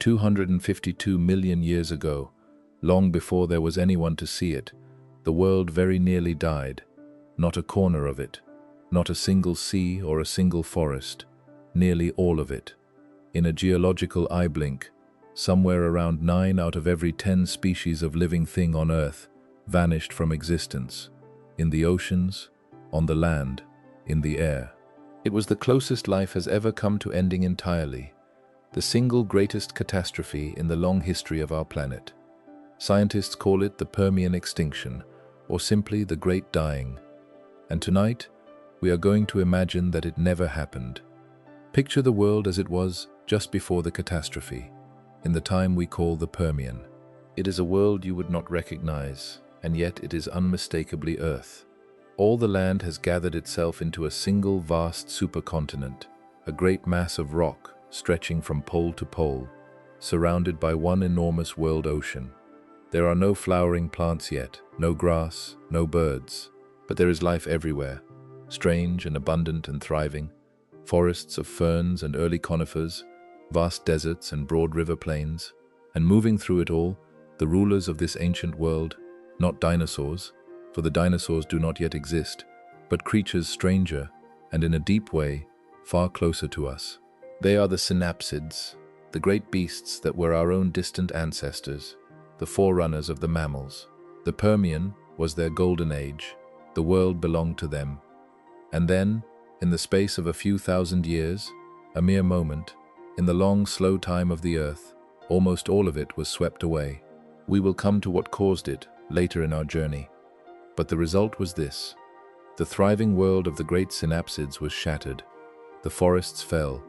252 million years ago, long before there was anyone to see it, the world very nearly died. Not a corner of it, not a single sea or a single forest, nearly all of it. In a geological eye blink, somewhere around 9 out of every 10 species of living thing on Earth vanished from existence. In the oceans, on the land, in the air. It was the closest life has ever come to ending entirely, the single greatest catastrophe in the long history of our planet. Scientists call it the Permian Extinction, or simply the Great Dying. And tonight, we are going to imagine that it never happened. Picture the world as it was just before the catastrophe, in the time we call the Permian. It is a world you would not recognize, and yet it is unmistakably Earth. All the land has gathered itself into a single vast supercontinent, a great mass of rock stretching from pole to pole, surrounded by one enormous world ocean. There are no flowering plants yet, no grass, no birds, but there is life everywhere, strange and abundant and thriving, forests of ferns and early conifers, vast deserts and broad river plains, and moving through it all, the rulers of this ancient world, not dinosaurs, for the dinosaurs do not yet exist, but creatures stranger, and in a deep way, far closer to us. They are the synapsids, the great beasts that were our own distant ancestors, the forerunners of the mammals. The Permian was their golden age, the world belonged to them. And then, in the space of a few thousand years, a mere moment, in the long, slow time of the Earth, almost all of it was swept away. We will come to what caused it later in our journey. But the result was this. The thriving world of the great synapsids was shattered. The forests fell,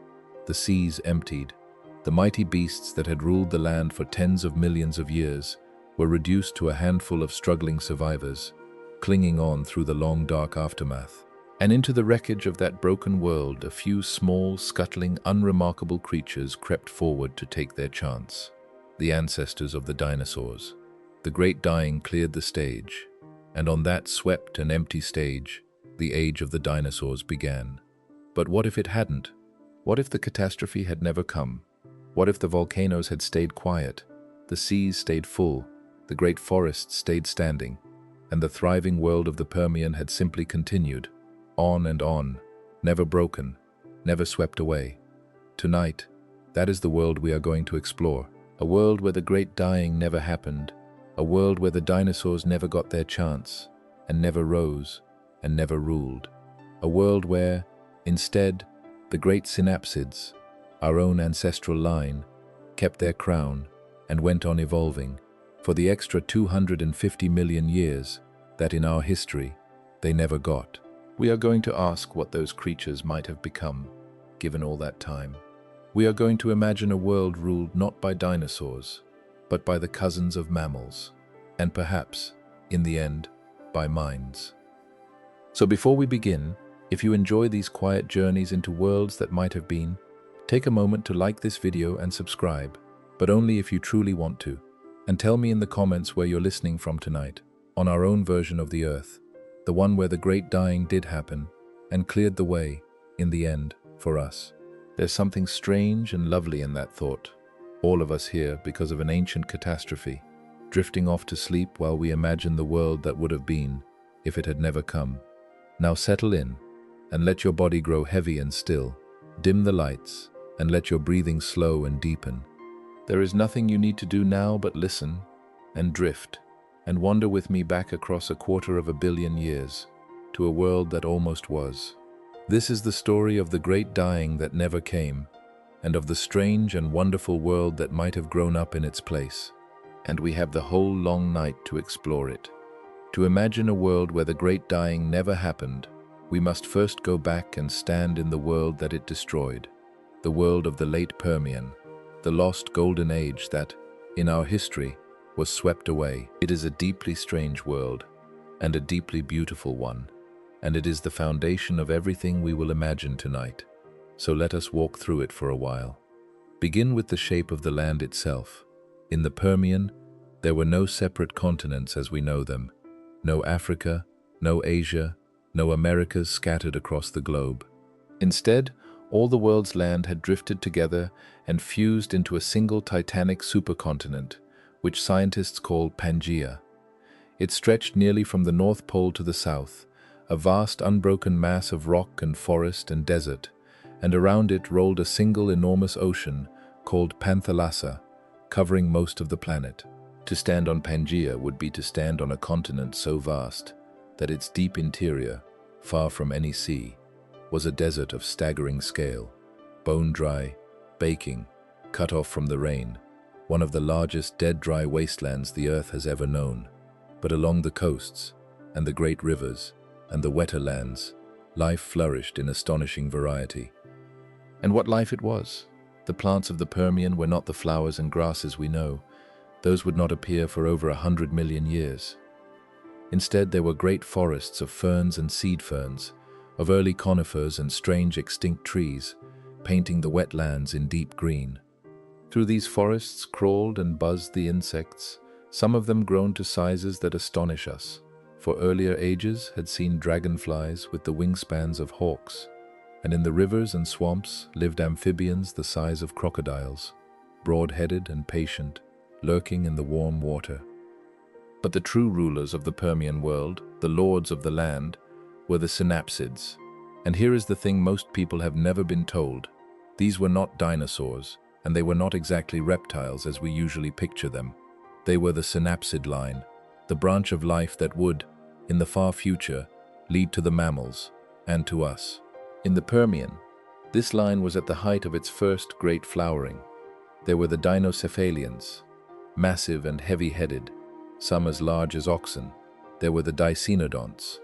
the seas emptied. The mighty beasts that had ruled the land for tens of millions of years were reduced to a handful of struggling survivors, clinging on through the long dark aftermath. And into the wreckage of that broken world, a few small, scuttling, unremarkable creatures crept forward to take their chance. The ancestors of the dinosaurs. The Great Dying cleared the stage, and on that swept and empty stage, the age of the dinosaurs began. But what if it hadn't? What if the catastrophe had never come? What if the volcanoes had stayed quiet, the seas stayed full, the great forests stayed standing, and the thriving world of the Permian had simply continued, on and on, never broken, never swept away? Tonight, that is the world we are going to explore. A world where the Great Dying never happened, a world where the dinosaurs never got their chance, and never rose, and never ruled. A world where, instead, the great synapsids, our own ancestral line, kept their crown and went on evolving for the extra 250 million years that in our history they never got. We are going to ask what those creatures might have become, given all that time. We are going to imagine a world ruled not by dinosaurs, but by the cousins of mammals, and perhaps, in the end, by minds. So before we begin, if you enjoy these quiet journeys into worlds that might have been, take a moment to like this video and subscribe, but only if you truly want to. And tell me in the comments where you're listening from tonight, on our own version of the Earth, the one where the Great Dying did happen and cleared the way, in the end, for us. There's something strange and lovely in that thought. All of us here because of an ancient catastrophe, drifting off to sleep while we imagine the world that would have been if it had never come. Now settle in and let your body grow heavy and still. Dim the lights and let your breathing slow and deepen. There is nothing you need to do now but listen and drift and wander with me back across 250 million years to a world that almost was. This is the story of the Great Dying that never came, and of the strange and wonderful world that might have grown up in its place. And we have the whole long night to explore it. To imagine a world where the Great Dying never happened, we must first go back and stand in the world that it destroyed, the world of the late Permian, the lost golden age that, in our history, was swept away. It is a deeply strange world, and a deeply beautiful one, and it is the foundation of everything we will imagine tonight. So let us walk through it for a while. Begin with the shape of the land itself. In the Permian, there were no separate continents as we know them, no Africa, no Asia, no Americas scattered across the globe. Instead, All the world's land had drifted together and fused into a single titanic supercontinent, which scientists call Pangaea. It stretched nearly from the North Pole to the south, a vast unbroken mass of rock and forest and desert, and around it rolled a single enormous ocean called Panthalassa, covering most of the planet. To stand on Pangaea would be to stand on a continent so vast that its deep interior, far from any sea, was a desert of staggering scale, bone-dry, baking, cut off from the rain, one of the largest dead-dry wastelands the Earth has ever known. But along the coasts, and the great rivers, and the wetter lands, life flourished in astonishing variety. And what life it was! The plants of the Permian were not the flowers and grasses we know. Those would not appear for over 100 million years. Instead, there were great forests of ferns and seed ferns, of early conifers and strange extinct trees, painting the wetlands in deep green. Through these forests crawled and buzzed the insects, some of them grown to sizes that astonish us, for earlier ages had seen dragonflies with the wingspans of hawks, and in the rivers and swamps lived amphibians the size of crocodiles, broad-headed and patient, lurking in the warm water. But the true rulers of the Permian world, the lords of the land, were the synapsids. And here is the thing most people have never been told. These were not dinosaurs, and they were not exactly reptiles as we usually picture them. They were the synapsid line, the branch of life that would, in the far future, lead to the mammals, and to us. In the Permian, this line was at the height of its first great flowering. There were the dinocephalians, massive and heavy-headed, some as large as oxen. There were the dicynodonts,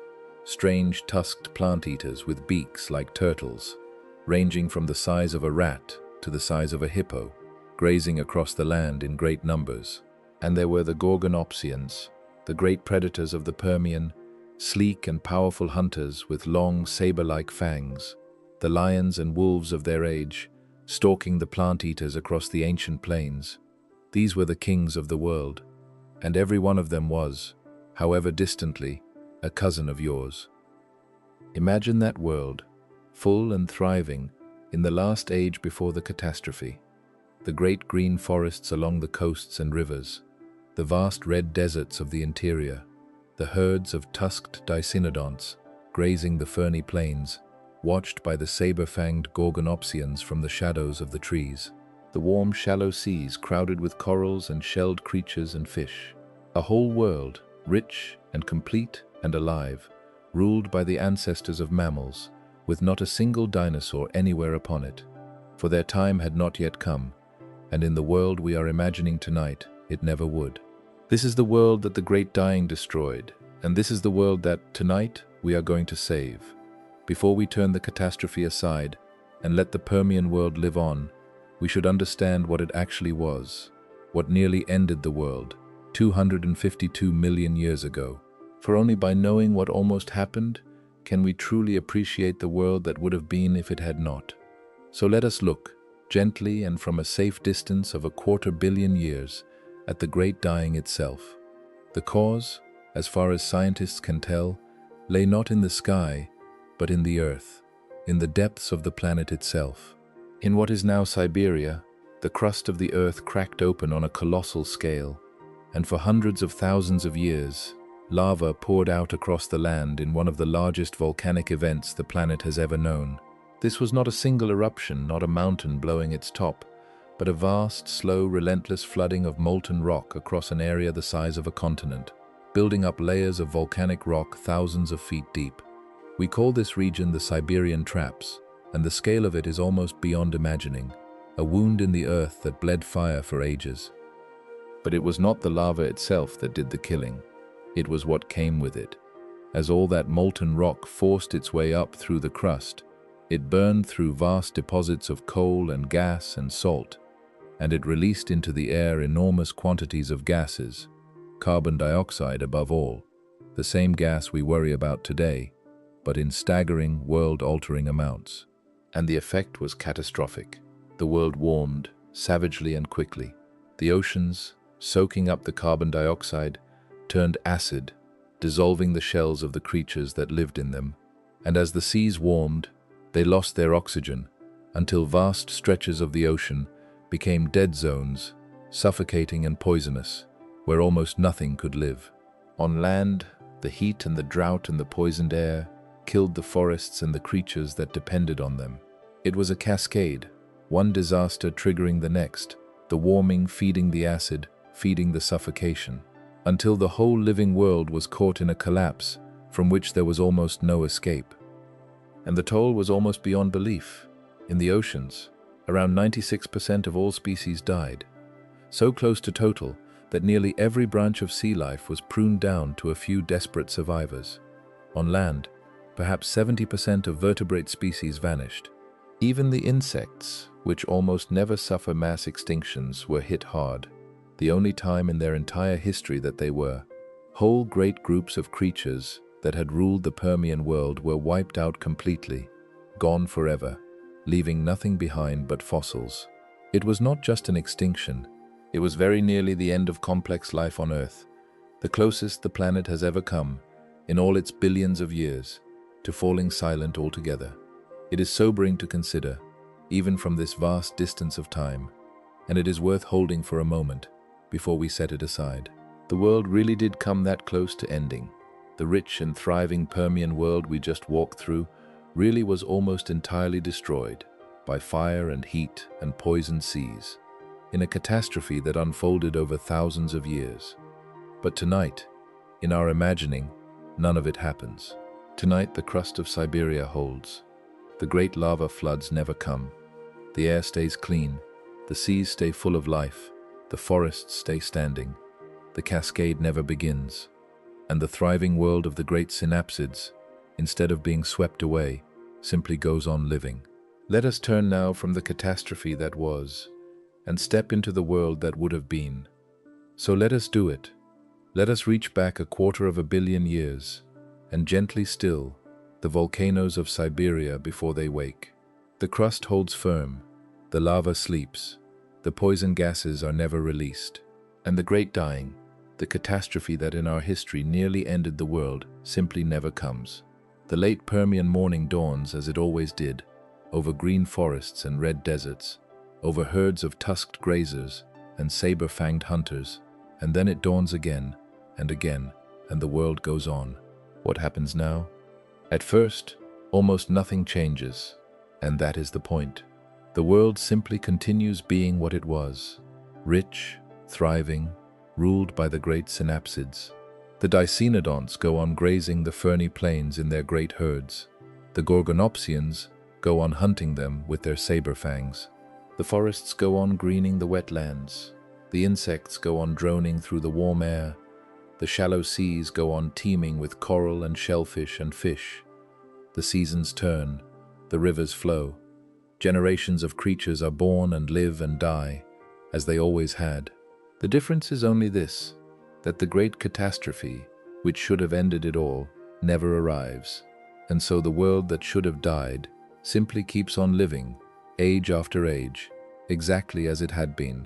strange tusked plant-eaters with beaks like turtles, ranging from the size of a rat to the size of a hippo, grazing across the land in great numbers. And there were the gorgonopsians, the great predators of the Permian, sleek and powerful hunters with long saber-like fangs, the lions and wolves of their age, stalking the plant-eaters across the ancient plains. These were the kings of the world, and every one of them was, however distantly, a cousin of yours. Imagine that world, full and thriving, in the last age before the catastrophe. The great green forests along the coasts and rivers, the vast red deserts of the interior, the herds of tusked dicynodonts grazing the ferny plains, watched by the saber-fanged gorgonopsians from the shadows of the trees. The warm, shallow seas crowded with corals and shelled creatures and fish. A whole world, rich and complete and alive, ruled by the ancestors of mammals, with not a single dinosaur anywhere upon it. For their time had not yet come, and in the world we are imagining tonight, it never would. This is the world that the Great Dying destroyed, and this is the world that, tonight, we are going to save. Before we turn the catastrophe aside and let the Permian world live on, we should understand what it actually was, what nearly ended the world 252 million years ago. For only by knowing what almost happened can we truly appreciate the world that would have been if it had not. So let us look, gently and from a safe distance of 250 million years, at the Great Dying itself. The cause, as far as scientists can tell, lay not in the sky, but in the earth, in the depths of the planet itself. In what is now Siberia, the crust of the earth cracked open on a colossal scale, and for hundreds of thousands of years, lava poured out across the land in one of the largest volcanic events the planet has ever known. This was not a single eruption, not a mountain blowing its top, but a vast, slow, relentless flooding of molten rock across an area the size of a continent, building up layers of volcanic rock thousands of feet deep. We call this region the Siberian Traps, and the scale of it is almost beyond imagining, a wound in the earth that bled fire for ages. But it was not the lava itself that did the killing. It was what came with it. As all that molten rock forced its way up through the crust, it burned through vast deposits of coal and gas and salt, and it released into the air enormous quantities of gases, carbon dioxide above all, the same gas we worry about today, but in staggering, world-altering amounts. And the effect was catastrophic. The world warmed, savagely and quickly. The oceans, soaking up the carbon dioxide, turned acid, dissolving the shells of the creatures that lived in them. And as the seas warmed, they lost their oxygen, until vast stretches of the ocean became dead zones, suffocating and poisonous, where almost nothing could live. On land, the heat and the drought and the poisoned air killed the forests and the creatures that depended on them. It was a cascade, one disaster triggering the next, the warming feeding the acid, feeding the suffocation, until the whole living world was caught in a collapse from which there was almost no escape. And the toll was almost beyond belief. In the oceans, around 96% of all species died, so close to total that nearly every branch of sea life was pruned down to a few desperate survivors. On land, perhaps 70% of vertebrate species vanished. Even the insects, which almost never suffer mass extinctions, were hit hard, the only time in their entire history that they were. Whole great groups of creatures that had ruled the Permian world were wiped out completely, gone forever, leaving nothing behind but fossils. It was not just an extinction, it was very nearly the end of complex life on Earth, the closest the planet has ever come, in all its billions of years, to falling silent altogether. It is sobering to consider, even from this vast distance of time, and it is worth holding for a moment before we set it aside. The world really did come that close to ending. The rich and thriving Permian world we just walked through really was almost entirely destroyed by fire and heat and poisoned seas, in a catastrophe that unfolded over thousands of years. But tonight, in our imagining, none of it happens. Tonight the crust of Siberia holds. The great lava floods never come. The air stays clean, the seas stay full of life, the forests stay standing, the cascade never begins, and the thriving world of the great synapsids, instead of being swept away, simply goes on living. Let us turn now from the catastrophe that was, and step into the world that would have been. So let us do it. Let us reach back 250 million years, and gently still the volcanoes of Siberia before they wake. The crust holds firm, the lava sleeps, the poison gases are never released, and the great dying, the catastrophe that in our history nearly ended the world, simply never comes. The late Permian morning dawns as it always did, over green forests and red deserts, over herds of tusked grazers and saber-fanged hunters, and then it dawns again, and the world goes on. What happens now? At first, almost nothing changes, and that is the point. The world simply continues being what it was, rich, thriving, ruled by the great synapsids. The dicynodonts go on grazing the ferny plains in their great herds. The gorgonopsians go on hunting them with their saber fangs. The forests go on greening the wetlands. The insects go on droning through the warm air. The shallow seas go on teeming with coral and shellfish and fish. The seasons turn, the rivers flow. Generations of creatures are born and live and die, as they always had. The difference is only this, that the great catastrophe, which should have ended it all, never arrives. And so the world that should have died simply keeps on living, age after age, exactly as it had been.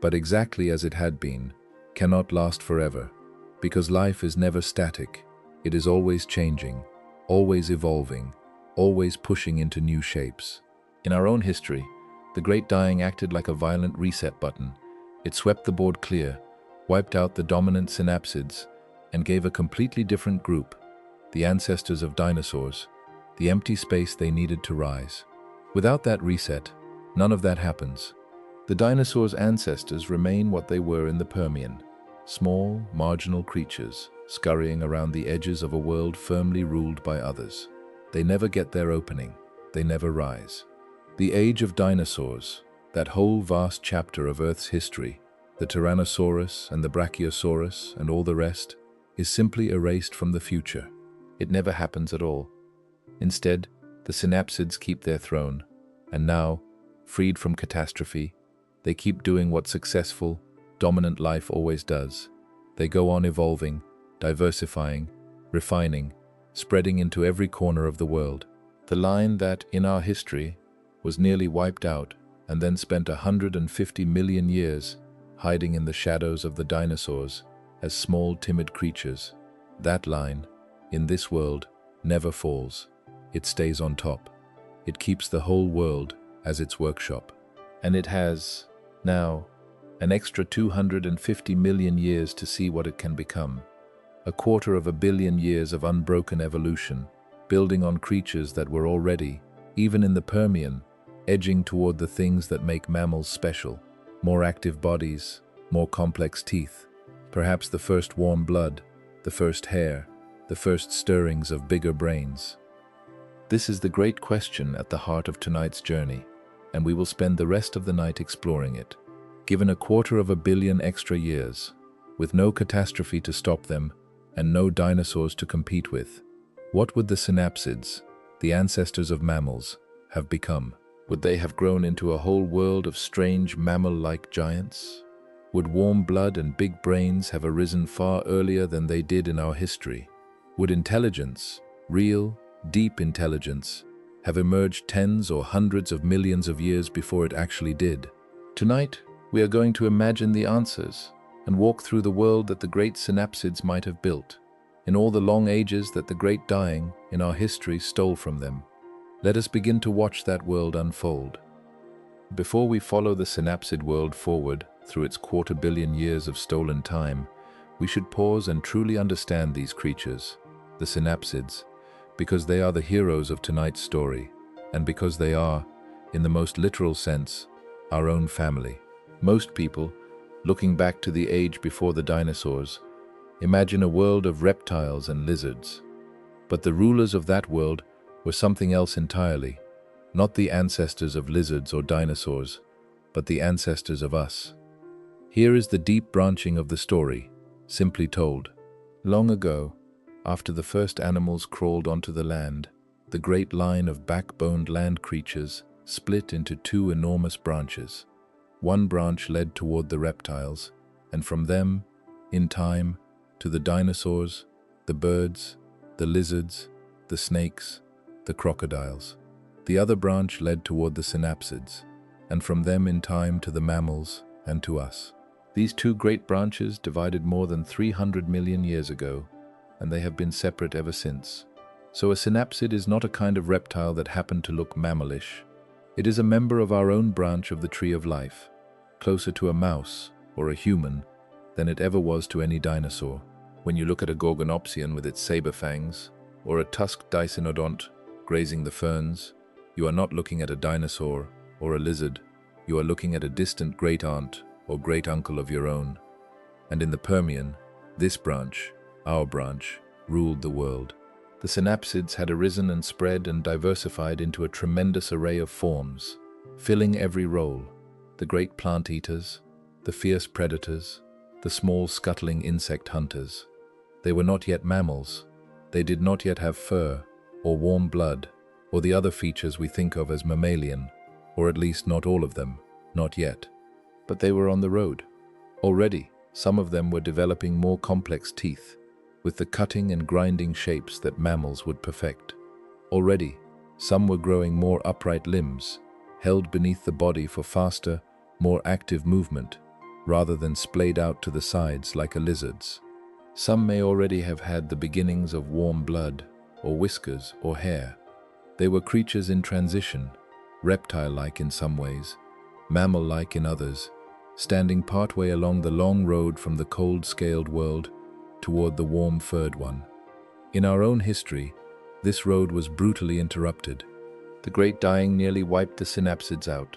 But exactly as it had been cannot last forever, because life is never static. It is always changing, always evolving, always pushing into new shapes. In our own history, the Great Dying acted like a violent reset button. It swept the board clear, wiped out the dominant synapsids, and gave a completely different group, the ancestors of dinosaurs, the empty space they needed to rise. Without that reset, none of that happens. The dinosaurs' ancestors remain what they were in the Permian, small, marginal creatures, scurrying around the edges of a world firmly ruled by others. They never get their opening, they never rise. The age of dinosaurs, that whole vast chapter of Earth's history, the Tyrannosaurus and the Brachiosaurus and all the rest, is simply erased from the future. It never happens at all. Instead, the synapsids keep their throne, and now, freed from catastrophe, they keep doing what successful, dominant life always does. They go on evolving, diversifying, refining, spreading into every corner of the world. The line that, in our history, was nearly wiped out and then spent 150 million years hiding in the shadows of the dinosaurs as small, timid creatures. That line, in this world, never falls. It stays on top. It keeps the whole world, as its workshop. And it has, now, an extra 250 million years to see what it can become. 250 million years of unbroken evolution, building on creatures that were already, even in the Permian, edging toward the things that make mammals special. More active bodies, more complex teeth, perhaps the first warm blood, the first hair, the first stirrings of bigger brains. This is the great question at the heart of tonight's journey, and we will spend the rest of the night exploring it. Given 250 million extra years, with no catastrophe to stop them, and no dinosaurs to compete with, what would the synapsids, the ancestors of mammals, have become? Would they have grown into a whole world of strange mammal-like giants? Would warm blood and big brains have arisen far earlier than they did in our history? Would intelligence, real, deep intelligence, have emerged tens or hundreds of millions of years before it actually did? Tonight, we are going to imagine the answers and walk through the world that the great synapsids might have built, in all the long ages that the great dying in our history stole from them. Let us begin to watch that world unfold. Before we follow the synapsid world forward through its 250 million years of stolen time, we should pause and truly understand these creatures, the synapsids, because they are the heroes of tonight's story, and because they are, in the most literal sense, our own family. Most people, looking back to the age before the dinosaurs, imagine a world of reptiles and lizards. But the rulers of that world were something else entirely, not the ancestors of lizards or dinosaurs, but the ancestors of us. Here is the deep branching of the story, simply told. Long ago, after the first animals crawled onto the land, the great line of backboned land creatures split into two enormous branches. One branch led toward the reptiles, and from them, in time, to the dinosaurs, the birds, the lizards, the snakes, the crocodiles. The other branch led toward the synapsids, and from them in time to the mammals and to us. These two great branches divided more than 300 million years ago, and they have been separate ever since. So a synapsid is not a kind of reptile that happened to look mammalish. It is a member of our own branch of the tree of life, closer to a mouse or a human than it ever was to any dinosaur. When you look at a gorgonopsian with its saber fangs, or a tusked dicynodont grazing the ferns, you are not looking at a dinosaur or a lizard. You are looking at a distant great-aunt or great-uncle of your own. And in the Permian, this branch, our branch, ruled the world. The synapsids had arisen and spread and diversified into a tremendous array of forms, filling every role: the great plant eaters, the fierce predators, the small scuttling insect hunters. They were not yet mammals. They did not yet have fur, or warm blood, or the other features we think of as mammalian, or at least not all of them, not yet. But they were on the road. Already, some of them were developing more complex teeth, with the cutting and grinding shapes that mammals would perfect. Already, some were growing more upright limbs, held beneath the body for faster, more active movement, rather than splayed out to the sides like a lizard's. Some may already have had the beginnings of warm blood, or whiskers, or hair. They were creatures in transition, reptile-like in some ways, mammal-like in others, standing partway along the long road from the cold-scaled world toward the warm-furred one. In our own history, this road was brutally interrupted. The great dying nearly wiped the synapsids out,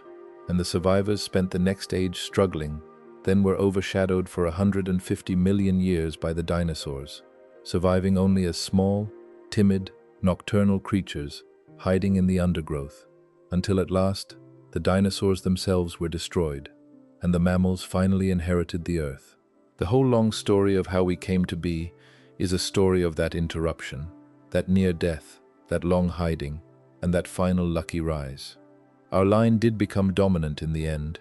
and the survivors spent the next age struggling, then were overshadowed for 150 million years by the dinosaurs, surviving only as small, timid, nocturnal creatures hiding in the undergrowth, until at last the dinosaurs themselves were destroyed, and the mammals finally inherited the earth. The whole long story of how we came to be is a story of that interruption, that near death, that long hiding, and that final lucky rise. Our line did become dominant in the end,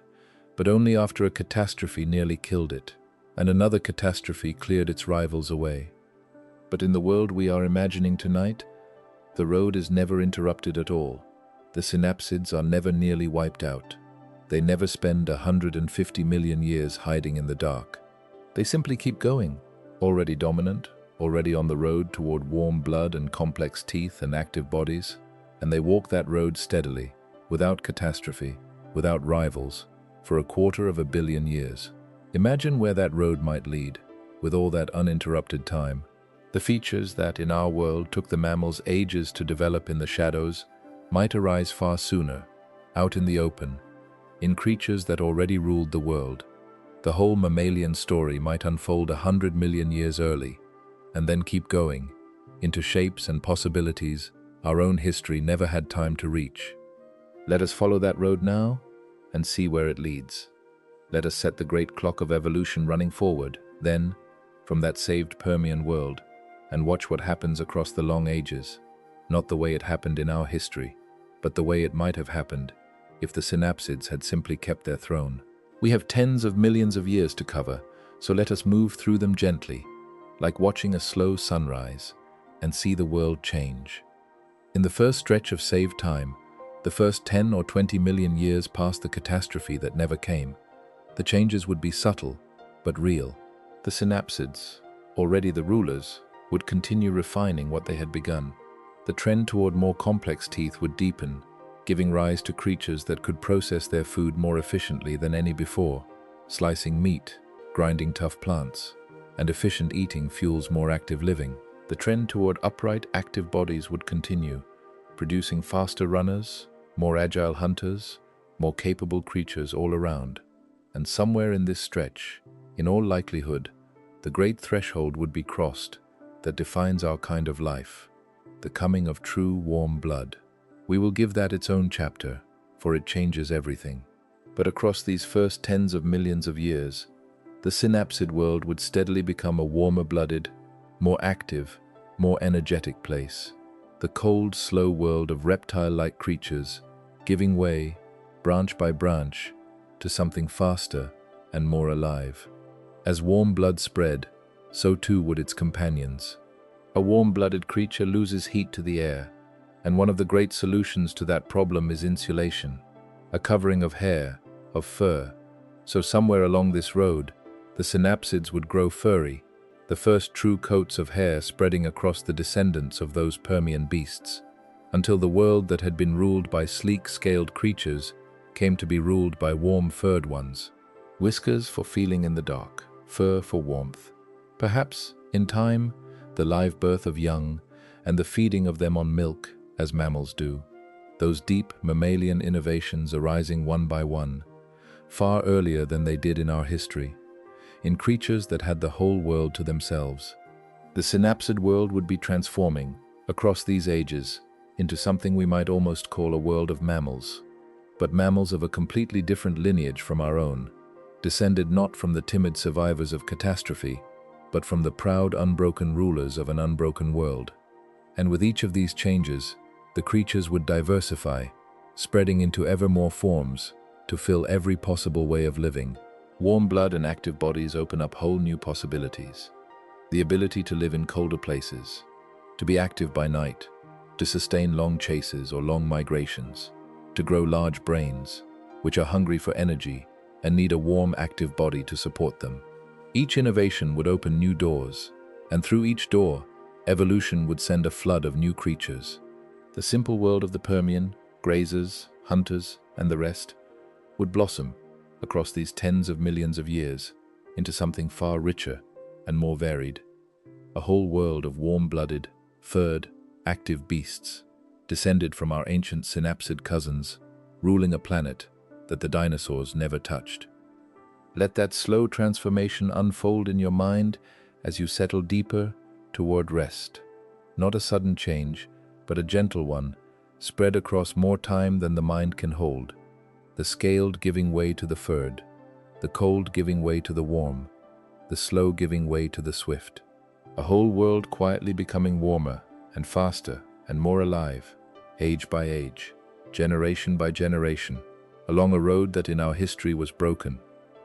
but only after a catastrophe nearly killed it, and another catastrophe cleared its rivals away. But in the world we are imagining tonight, the road is never interrupted at all. The synapsids are never nearly wiped out. They never spend 150 million years hiding in the dark. They simply keep going, already dominant, already on the road toward warm blood and complex teeth and active bodies, and they walk that road steadily, without catastrophe, without rivals, for 250 million years. Imagine where that road might lead, with all that uninterrupted time. The features that, in our world, took the mammals ages to develop in the shadows might arise far sooner, out in the open, in creatures that already ruled the world. The whole mammalian story might unfold 100 million years early, and then keep going, into shapes and possibilities our own history never had time to reach. Let us follow that road now and see where it leads. Let us set the great clock of evolution running forward, then, from that saved Permian world, and watch what happens across the long ages, not the way it happened in our history, but the way it might have happened if the synapsids had simply kept their throne. We have tens of millions of years to cover, so let us move through them gently, like watching a slow sunrise, and see the world change. In the first stretch of saved time, the first 10 or 20 million years past the catastrophe that never came, the changes would be subtle, but real. The synapsids, already the rulers, would continue refining what they had begun. The trend toward more complex teeth would deepen, giving rise to creatures that could process their food more efficiently than any before, slicing meat, grinding tough plants, and efficient eating fuels more active living. The trend toward upright, active bodies would continue, producing faster runners, more agile hunters, more capable creatures all around. And somewhere in this stretch, in all likelihood, the great threshold would be crossed that defines our kind of life, the coming of true warm blood. We will give that its own chapter, for it changes everything. But across these first tens of millions of years, the synapsid world would steadily become a warmer-blooded, more active, more energetic place. The cold, slow world of reptile-like creatures, giving way, branch by branch, to something faster and more alive. As warm blood spread, so too would its companions. A warm-blooded creature loses heat to the air, and one of the great solutions to that problem is insulation, a covering of hair, of fur. So somewhere along this road, the synapsids would grow furry, the first true coats of hair spreading across the descendants of those Permian beasts, until the world that had been ruled by sleek, scaled creatures came to be ruled by warm-furred ones. Whiskers for feeling in the dark, fur for warmth. Perhaps, in time, the live birth of young and the feeding of them on milk, as mammals do. Those deep mammalian innovations arising one by one, far earlier than they did in our history, in creatures that had the whole world to themselves. The synapsid world would be transforming, across these ages, into something we might almost call a world of mammals, but mammals of a completely different lineage from our own, descended not from the timid survivors of catastrophe, but from the proud, unbroken rulers of an unbroken world. And with each of these changes, the creatures would diversify, spreading into ever more forms to fill every possible way of living. Warm blood and active bodies open up whole new possibilities. The ability to live in colder places, to be active by night, to sustain long chases or long migrations, to grow large brains, which are hungry for energy and need a warm, active body to support them. Each innovation would open new doors, and through each door, evolution would send a flood of new creatures. The simple world of the Permian, grazers, hunters, and the rest, would blossom across these tens of millions of years into something far richer and more varied. A whole world of warm-blooded, furred, active beasts, descended from our ancient synapsid cousins, ruling a planet that the dinosaurs never touched. Let that slow transformation unfold in your mind as you settle deeper toward rest. Not a sudden change, but a gentle one, spread across more time than the mind can hold. The scaled giving way to the furred, the cold giving way to the warm, the slow giving way to the swift. A whole world quietly becoming warmer and faster and more alive, age by age, generation by generation, along a road that in our history was broken,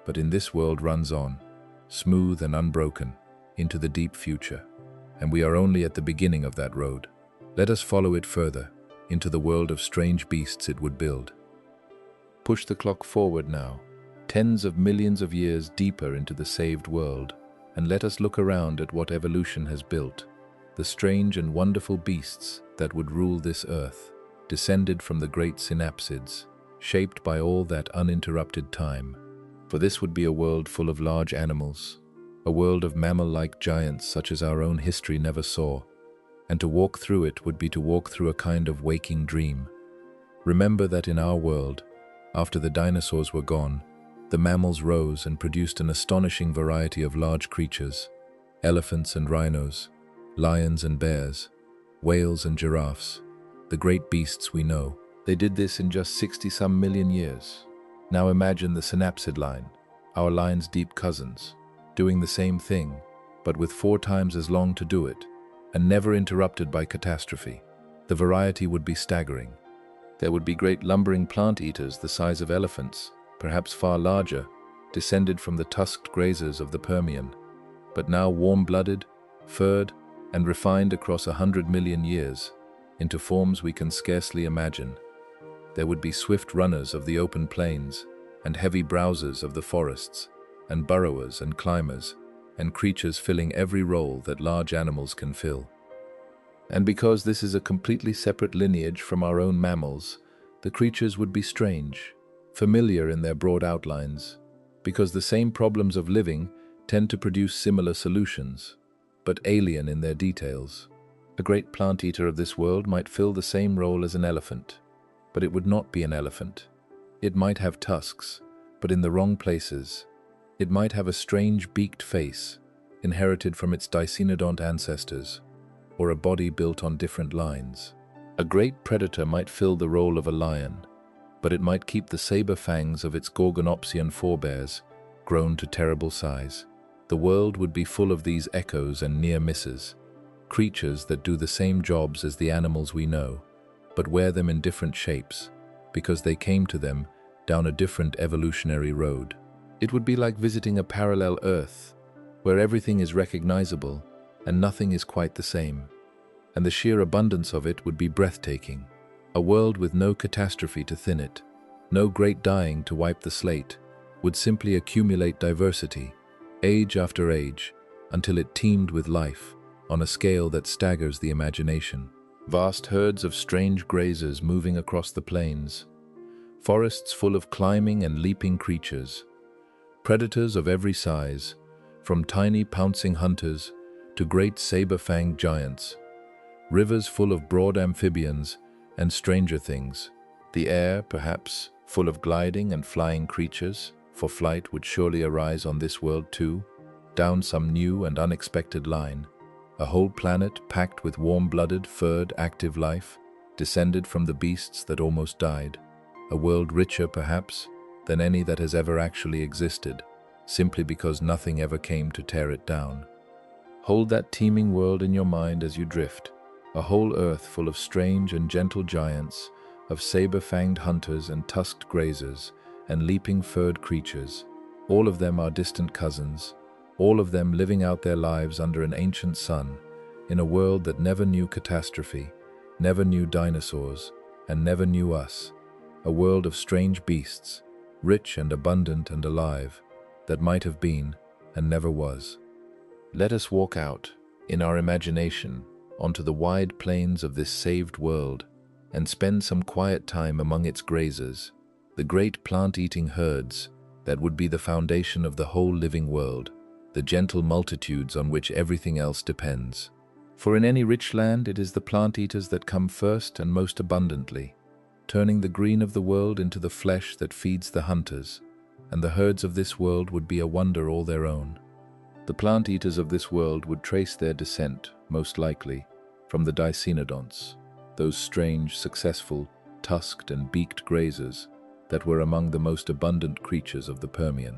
but in this world runs on, smooth and unbroken, into the deep future. And we are only at the beginning of that road. Let us follow it further, into the world of strange beasts it would build. Push the clock forward now, tens of millions of years deeper into the saved world, and let us look around at what evolution has built, the strange and wonderful beasts that would rule this earth. descended from the great synapsids, shaped by all that uninterrupted time. For this would be a world full of large animals, a world of mammal-like giants such as our own history never saw, and to walk through it would be to walk through a kind of waking dream. Remember that in our world, after the dinosaurs were gone, the mammals rose and produced an astonishing variety of large creatures: elephants and rhinos, lions and bears, whales and giraffes, the great beasts we know. They did this in just 60-some million years. Now imagine the synapsid line, our line's deep cousins, doing the same thing, but with 4 times as long to do it, and never interrupted by catastrophe. The variety would be staggering. There would be great lumbering plant eaters the size of elephants, perhaps far larger, descended from the tusked grazers of the Permian, but now warm-blooded, furred, and refined across 100 million years, into forms we can scarcely imagine. There would be swift runners of the open plains, and heavy browsers of the forests, and burrowers and climbers, and creatures filling every role that large animals can fill. And because this is a completely separate lineage from our own mammals, the creatures would be strange, familiar in their broad outlines, because the same problems of living tend to produce similar solutions, but alien in their details. A great plant eater of this world might fill the same role as an elephant, but it would not be an elephant. It might have tusks, but in the wrong places. It might have a strange beaked face, inherited from its dicynodont ancestors, or a body built on different lines. A great predator might fill the role of a lion, but it might keep the saber fangs of its Gorgonopsian forebears, grown to terrible size. The world would be full of these echoes and near misses, creatures that do the same jobs as the animals we know, but wear them in different shapes, because they came to them down a different evolutionary road. It would be like visiting a parallel Earth, where everything is recognizable and nothing is quite the same, and the sheer abundance of it would be breathtaking. A world with no catastrophe to thin it, no great dying to wipe the slate, would simply accumulate diversity, age after age, until it teemed with life, on a scale that staggers the imagination. Vast herds of strange grazers moving across the plains, forests full of climbing and leaping creatures, predators of every size, from tiny pouncing hunters to great saber-fanged giants, rivers full of broad amphibians and stranger things, the air, perhaps, full of gliding and flying creatures, for flight would surely arise on this world too, down some new and unexpected line. A whole planet packed with warm-blooded, furred, active life, descended from the beasts that almost died. A world richer, perhaps, than any that has ever actually existed, simply because nothing ever came to tear it down. Hold that teeming world in your mind as you drift, a whole earth full of strange and gentle giants, of saber-fanged hunters and tusked grazers, and leaping furred creatures. All of them are distant cousins, all of them living out their lives under an ancient sun, in a world that never knew catastrophe, never knew dinosaurs, and never knew us. A world of strange beasts, rich and abundant and alive, that might have been and never was. Let us walk out, in our imagination, onto the wide plains of this saved world, and spend some quiet time among its grazers, the great plant-eating herds that would be the foundation of the whole living world, the gentle multitudes on which everything else depends. For in any rich land it is the plant-eaters that come first and most abundantly, turning the green of the world into the flesh that feeds the hunters, and the herds of this world would be a wonder all their own. The plant-eaters of this world would trace their descent, most likely, from the dicynodonts, those strange, successful, tusked and beaked grazers that were among the most abundant creatures of the Permian.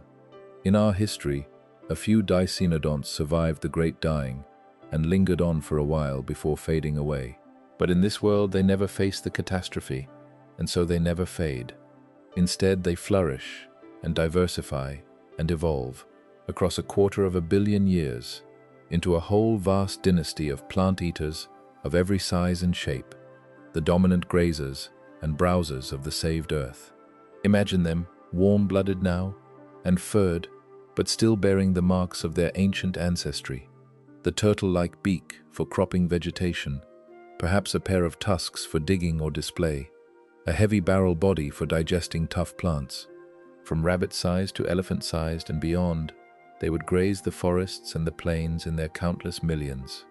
In our history, a few dicynodonts survived the Great Dying and lingered on for a while before fading away. But in this world they never face the catastrophe, and so they never fade. Instead, they flourish and diversify and evolve across 250 million years into a whole vast dynasty of plant-eaters of every size and shape, the dominant grazers and browsers of the saved earth. Imagine them, warm-blooded now and furred, but still bearing the marks of their ancient ancestry, the turtle-like beak for cropping vegetation, perhaps a pair of tusks for digging or display, a heavy barrel body for digesting tough plants. From rabbit-sized to elephant-sized and beyond, they would graze the forests and the plains in their countless millions.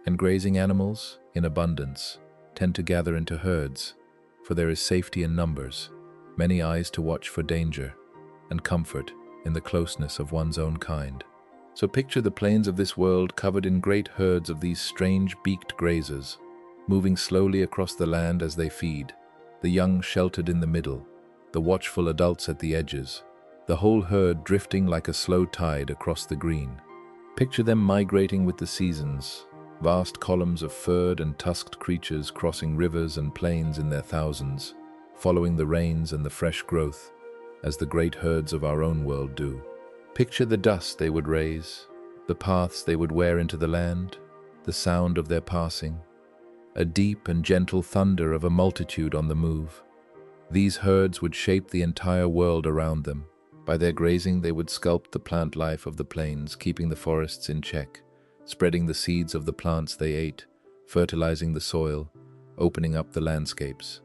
And grazing animals, in abundance, tend to gather into herds, for there is safety in numbers, many eyes to watch for danger, and comfort in the closeness of one's own kind. So picture the plains of this world covered in great herds of these strange beaked grazers, moving slowly across the land as they feed, the young sheltered in the middle, the watchful adults at the edges, the whole herd drifting like a slow tide across the green. Picture them migrating with the seasons, vast columns of furred and tusked creatures crossing rivers and plains in their thousands, following the rains and the fresh growth, as the great herds of our own world do. Picture the dust they would raise, the paths they would wear into the land, the sound of their passing, a deep and gentle thunder of a multitude on the move. These herds would shape the entire world around them. By their grazing, they would sculpt the plant life of the plains, keeping the forests in check, spreading the seeds of the plants they ate, fertilizing the soil, opening up the landscapes.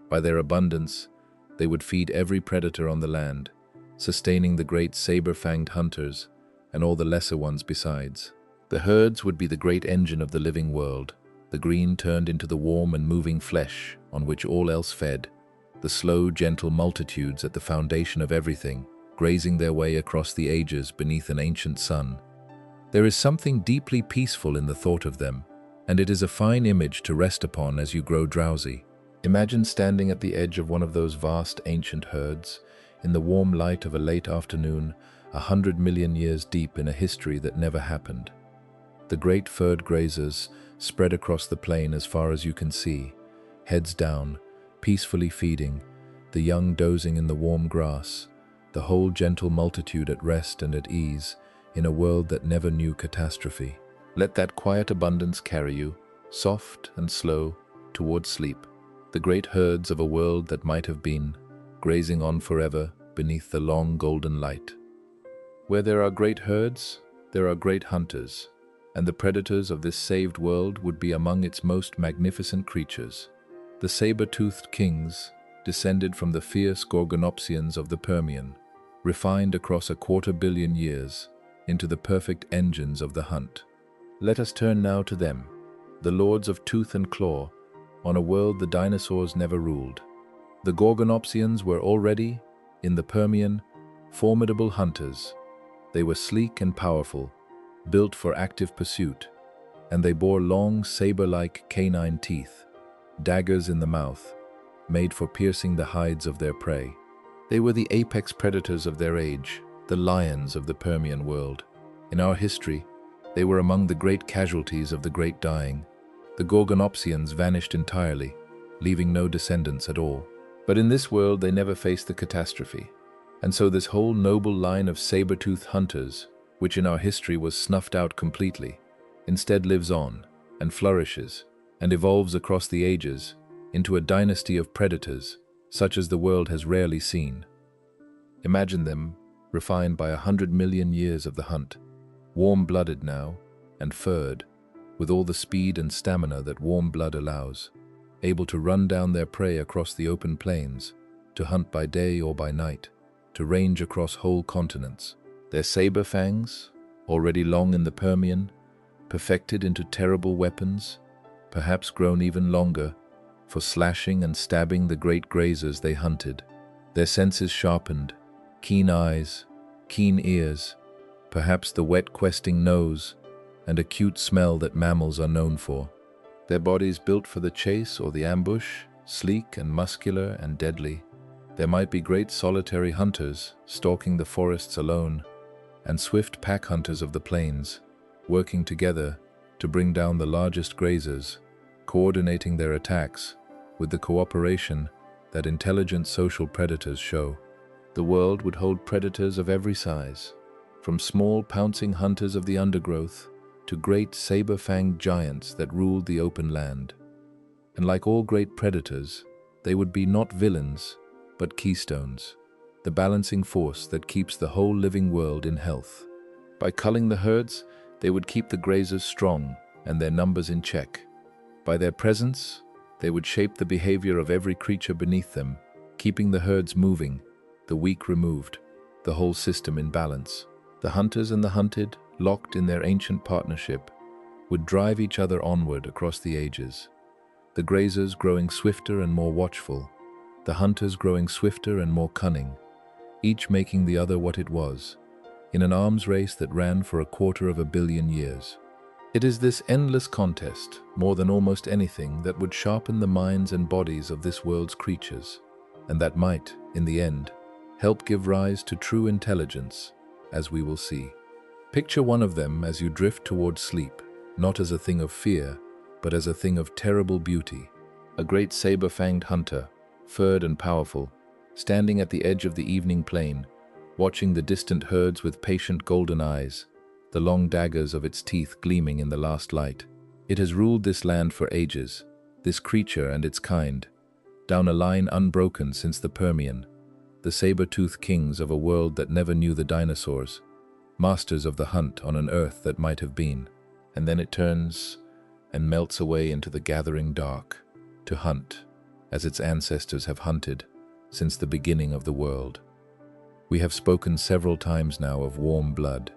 By their abundance, they would feed every predator on the land, sustaining the great saber-fanged hunters and all the lesser ones besides. The herds would be the great engine of the living world, the green turned into the warm and moving flesh on which all else fed, the slow, gentle multitudes at the foundation of everything, grazing their way across the ages beneath an ancient sun. There is something deeply peaceful in the thought of them, and it is a fine image to rest upon as you grow drowsy. Imagine standing at the edge of one of those vast ancient herds, in the warm light of a late afternoon, 100 million years deep in a history that never happened. The great furred grazers spread across the plain as far as you can see, heads down, peacefully feeding, the young dozing in the warm grass, the whole gentle multitude at rest and at ease in a world that never knew catastrophe. Let that quiet abundance carry you, soft and slow, towards sleep, the great herds of a world that might have been, grazing on forever beneath the long golden light. Where there are great herds, there are great hunters, and the predators of this saved world would be among its most magnificent creatures. The saber-toothed kings, descended from the fierce gorgonopsians of the Permian, refined across 250 million years into the perfect engines of the hunt. Let us turn now to them, the lords of tooth and claw, on a world the dinosaurs never ruled. The gorgonopsians were already, in the Permian, formidable hunters. They were sleek and powerful, built for active pursuit, and they bore long saber-like canine teeth, daggers in the mouth, made for piercing the hides of their prey. They were the apex predators of their age, the lions of the Permian world. In our history, they were among the great casualties of the Great Dying. The gorgonopsians vanished entirely, leaving no descendants at all. But in this world they never faced the catastrophe. And so this whole noble line of saber-toothed hunters, which in our history was snuffed out completely, instead lives on and flourishes and evolves across the ages into a dynasty of predators such as the world has rarely seen. Imagine them, refined by 100 million years of the hunt, warm-blooded now and furred, with all the speed and stamina that warm blood allows, able to run down their prey across the open plains, to hunt by day or by night, to range across whole continents. Their saber fangs, already long in the Permian, perfected into terrible weapons, perhaps grown even longer, for slashing and stabbing the great grazers they hunted. Their senses sharpened, keen eyes, keen ears, perhaps the wet questing nose, and acute smell that mammals are known for. Their bodies built for the chase or the ambush, sleek and muscular and deadly. There might be great solitary hunters stalking the forests alone, and swift pack hunters of the plains, working together to bring down the largest grazers, coordinating their attacks with the cooperation that intelligent social predators show. The world would hold predators of every size, from small pouncing hunters of the undergrowth to great saber-fanged giants that ruled the open land. And like all great predators, they would be not villains, but keystones, the balancing force that keeps the whole living world in health. By culling the herds, they would keep the grazers strong and their numbers in check. By their presence, they would shape the behavior of every creature beneath them, keeping the herds moving, the weak removed, the whole system in balance. The hunters and the hunted, locked in their ancient partnership, would drive each other onward across the ages. The grazers growing swifter and more watchful, the hunters growing swifter and more cunning, each making the other what it was, in an arms race that ran for 250 million years. It is this endless contest, more than almost anything, that would sharpen the minds and bodies of this world's creatures, and that might, in the end, help give rise to true intelligence, as we will see. Picture one of them as you drift towards sleep, not as a thing of fear, but as a thing of terrible beauty. A great saber-fanged hunter, furred and powerful, standing at the edge of the evening plain, watching the distant herds with patient golden eyes, the long daggers of its teeth gleaming in the last light. It has ruled this land for ages, this creature and its kind, down a line unbroken since the Permian, the saber-toothed kings of a world that never knew the dinosaurs, masters of the hunt on an earth that might have been. And then it turns and melts away into the gathering dark, to hunt, as its ancestors have hunted since the beginning of the world. We have spoken several times now of warm blood,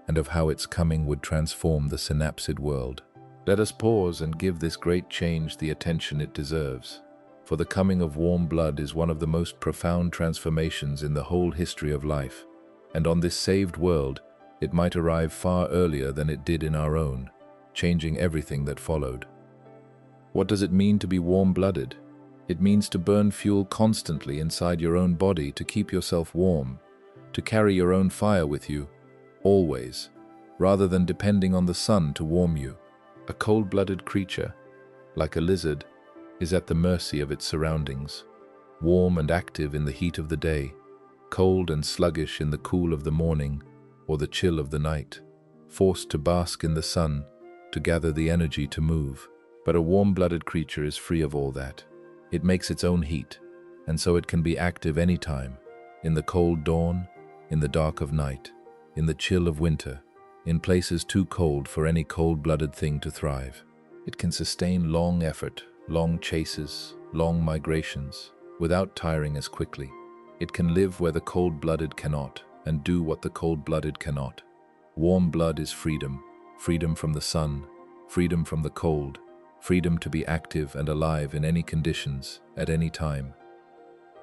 and of how its coming would transform the synapsid world. Let us pause and give this great change the attention it deserves, for the coming of warm blood is one of the most profound transformations in the whole history of life, and on this saved world, it might arrive far earlier than it did in our own, changing everything that followed. What does it mean to be warm-blooded? It means to burn fuel constantly inside your own body to keep yourself warm, to carry your own fire with you, always, rather than depending on the sun to warm you. A cold-blooded creature, like a lizard, is at the mercy of its surroundings, warm and active in the heat of the day, cold and sluggish in the cool of the morning or the chill of the night, forced to bask in the sun, to gather the energy to move. But a warm-blooded creature is free of all that. It makes its own heat, and so it can be active anytime, in the cold dawn, in the dark of night, in the chill of winter, in places too cold for any cold-blooded thing to thrive. It can sustain long effort, long chases, long migrations, without tiring as quickly. It can live where the cold-blooded cannot, and do what the cold-blooded cannot. Warm blood is freedom, freedom from the sun, freedom from the cold, freedom to be active and alive in any conditions, at any time.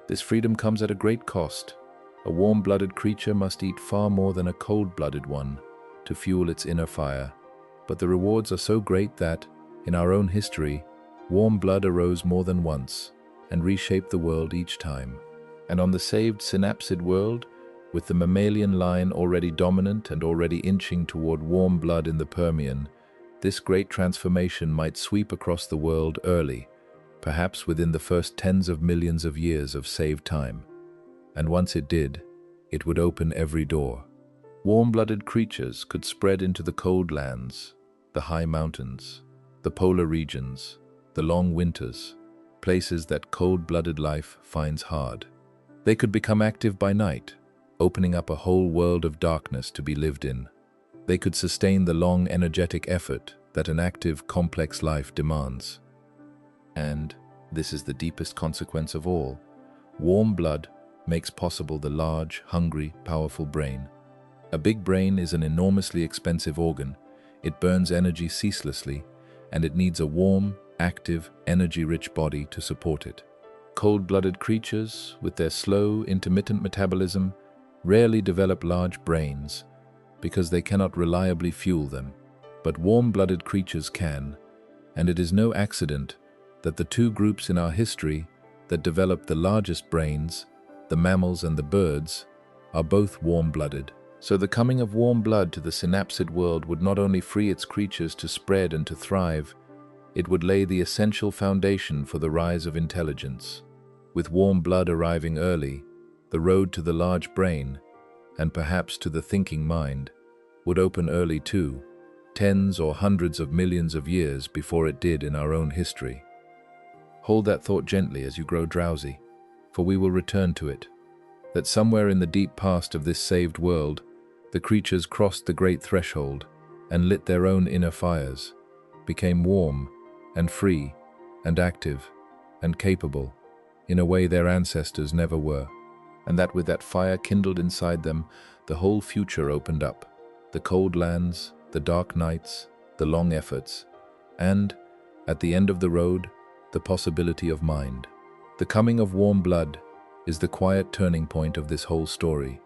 This freedom comes at a great cost. A warm-blooded creature must eat far more than a cold-blooded one to fuel its inner fire, but the rewards are so great that, in our own history, warm blood arose more than once and reshaped the world each time. And on the saved synapsid world, with the mammalian line already dominant and already inching toward warm blood in the Permian, this great transformation might sweep across the world early, perhaps within the first tens of millions of years of saved time. And once it did, it would open every door. Warm-blooded creatures could spread into the cold lands, the high mountains, the polar regions, the long winters, places that cold-blooded life finds hard. They could become active by night, opening up a whole world of darkness to be lived in. They could sustain the long, energetic effort that an active, complex life demands. And, this is the deepest consequence of all, warm blood makes possible the large, hungry, powerful brain. A big brain is an enormously expensive organ. It burns energy ceaselessly, and it needs a warm, active, energy-rich body to support it. Cold-blooded creatures, with their slow, intermittent metabolism, rarely develop large brains because they cannot reliably fuel them. But warm-blooded creatures can, and it is no accident that the two groups in our history that developed the largest brains, the mammals and the birds, are both warm-blooded. So the coming of warm blood to the synapsid world would not only free its creatures to spread and to thrive, it would lay the essential foundation for the rise of intelligence. With warm blood arriving early, the road to the large brain, and perhaps to the thinking mind, would open early too, tens or hundreds of millions of years before it did in our own history. Hold that thought gently as you grow drowsy, for we will return to it, that somewhere in the deep past of this saved world, the creatures crossed the great threshold and lit their own inner fires, became warm, and free, and active, and capable, in a way their ancestors never were. And that with that fire kindled inside them, the whole future opened up. The cold lands, the dark nights, the long efforts, and, at the end of the road, the possibility of mind. The coming of warm blood is the quiet turning point of this whole story,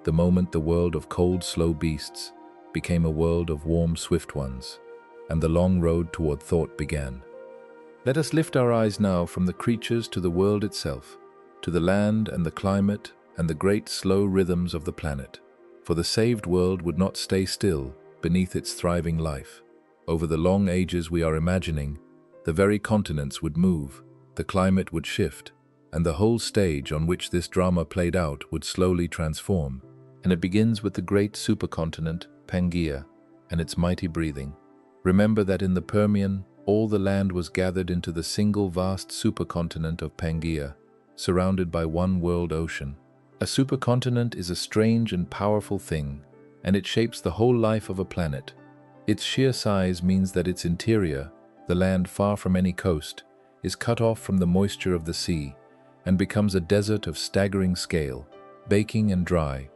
the moment the world of cold, slow beasts became a world of warm, swift ones, and the long road toward thought began. Let us lift our eyes now from the creatures to the world itself, to the land and the climate and the great slow rhythms of the planet. For the saved world would not stay still beneath its thriving life. Over the long ages we are imagining, the very continents would move, the climate would shift, and the whole stage on which this drama played out would slowly transform. And it begins with the great supercontinent, Pangaea, and its mighty breathing. Remember that in the Permian, all the land was gathered into the single vast supercontinent of Pangaea, surrounded by one world ocean. A supercontinent is a strange and powerful thing, and it shapes the whole life of a planet. Its sheer size means that its interior, the land far from any coast, is cut off from the moisture of the sea and becomes a desert of staggering scale, baking and dry,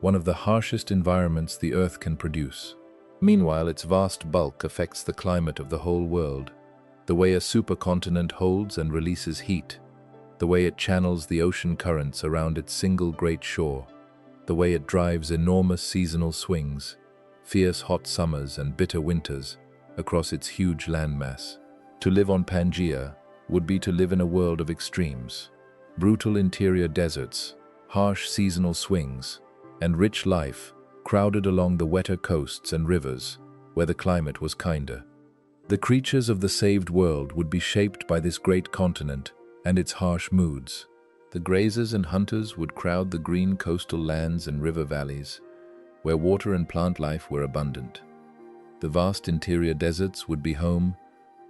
one of the harshest environments the Earth can produce. Meanwhile, its vast bulk affects the climate of the whole world, the way a supercontinent holds and releases heat, the way it channels the ocean currents around its single great shore, the way it drives enormous seasonal swings, fierce hot summers and bitter winters across its huge landmass. To live on Pangaea would be to live in a world of extremes, brutal interior deserts, harsh seasonal swings, and rich life crowded along the wetter coasts and rivers where the climate was kinder. The creatures of the saved world would be shaped by this great continent and its harsh moods. The grazers and hunters would crowd the green coastal lands and river valleys, where water and plant life were abundant. The vast interior deserts would be home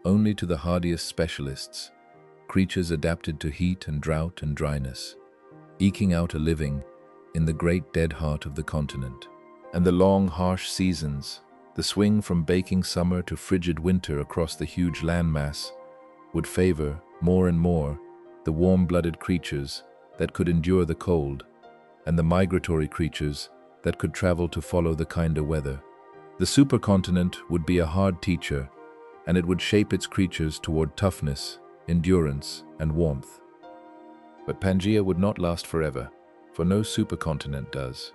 only to the hardiest specialists, creatures adapted to heat and drought and dryness, eking out a living in the great dead heart of the continent. And the long, harsh seasons, the swing from baking summer to frigid winter across the huge landmass, would favor, more and more, the warm-blooded creatures that could endure the cold, and the migratory creatures that could travel to follow the kinder weather. The supercontinent would be a hard teacher, and it would shape its creatures toward toughness, endurance, and warmth. But Pangaea would not last forever, for no supercontinent does.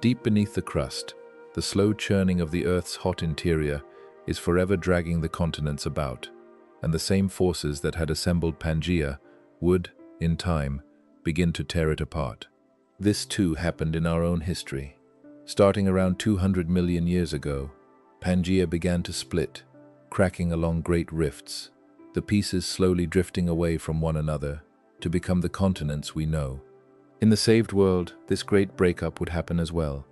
Deep beneath the crust, the slow churning of the Earth's hot interior is forever dragging the continents about, and the same forces that had assembled Pangaea would, in time, begin to tear it apart. This too happened in our own history. Starting around 200 million years ago, Pangaea began to split, cracking along great rifts, the pieces slowly drifting away from one another to become the continents we know. In the saved world, this great breakup would happen as well.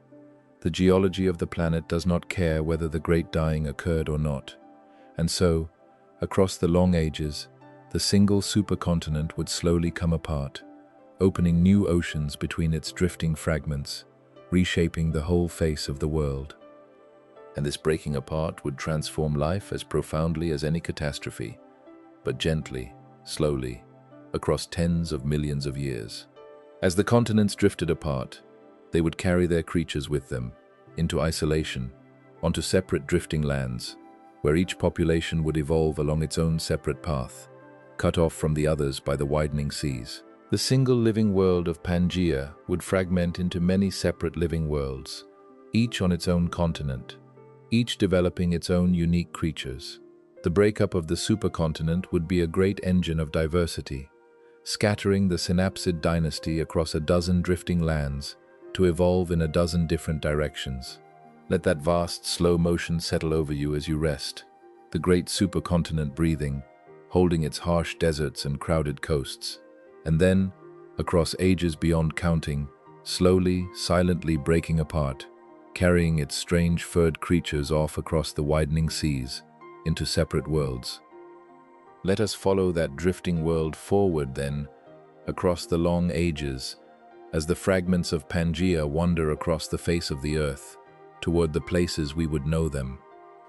The geology of the planet does not care whether the great dying occurred or not, and so, across the long ages, the single supercontinent would slowly come apart, opening new oceans between its drifting fragments, reshaping the whole face of the world. And this breaking apart would transform life as profoundly as any catastrophe, but gently, slowly, across tens of millions of years. As the continents drifted apart, they would carry their creatures with them, into isolation, onto separate drifting lands, where each population would evolve along its own separate path, cut off from the others by the widening seas. The single living world of Pangaea would fragment into many separate living worlds, each on its own continent, each developing its own unique creatures. The breakup of the supercontinent would be a great engine of diversity, scattering the synapsid dynasty across a dozen drifting lands to evolve in a dozen different directions. Let that vast, slow motion settle over you as you rest, the great supercontinent breathing, holding its harsh deserts and crowded coasts, and then, across ages beyond counting, slowly, silently breaking apart, carrying its strange furred creatures off across the widening seas into separate worlds. Let us follow that drifting world forward then, across the long ages, as the fragments of Pangaea wander across the face of the earth, toward the places we would know them.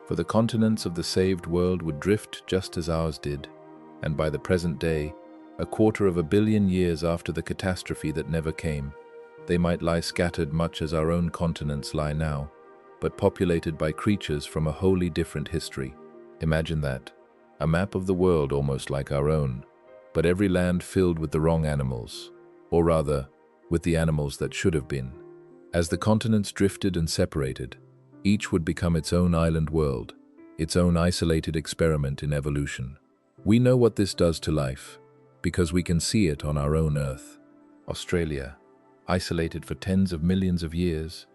For the continents of the saved world would drift just as ours did, and by the present day, 250 million years after the catastrophe that never came, they might lie scattered much as our own continents lie now, but populated by creatures from a wholly different history. Imagine that. A map of the world almost like our own, but every land filled with the wrong animals, or rather, with the animals that should have been. As the continents drifted and separated, each would become its own island world, its own isolated experiment in evolution. We know what this does to life, because we can see it on our own Earth. Australia, isolated for tens of millions of years,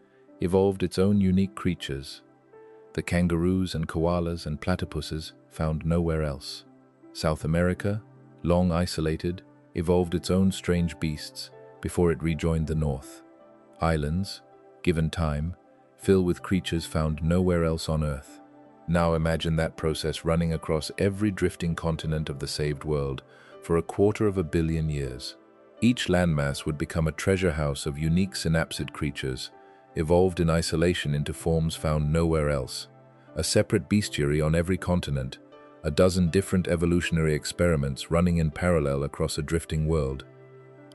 evolved its own unique creatures. The kangaroos and koalas and platypuses found nowhere else. South America, long isolated, evolved its own strange beasts before it rejoined the North. Islands, given time, fill with creatures found nowhere else on Earth. Now imagine that process running across every drifting continent of the saved world for 250 million years. Each landmass would become a treasure house of unique synapsid creatures, evolved in isolation into forms found nowhere else. A separate bestiary on every continent, a dozen different evolutionary experiments running in parallel across a drifting world.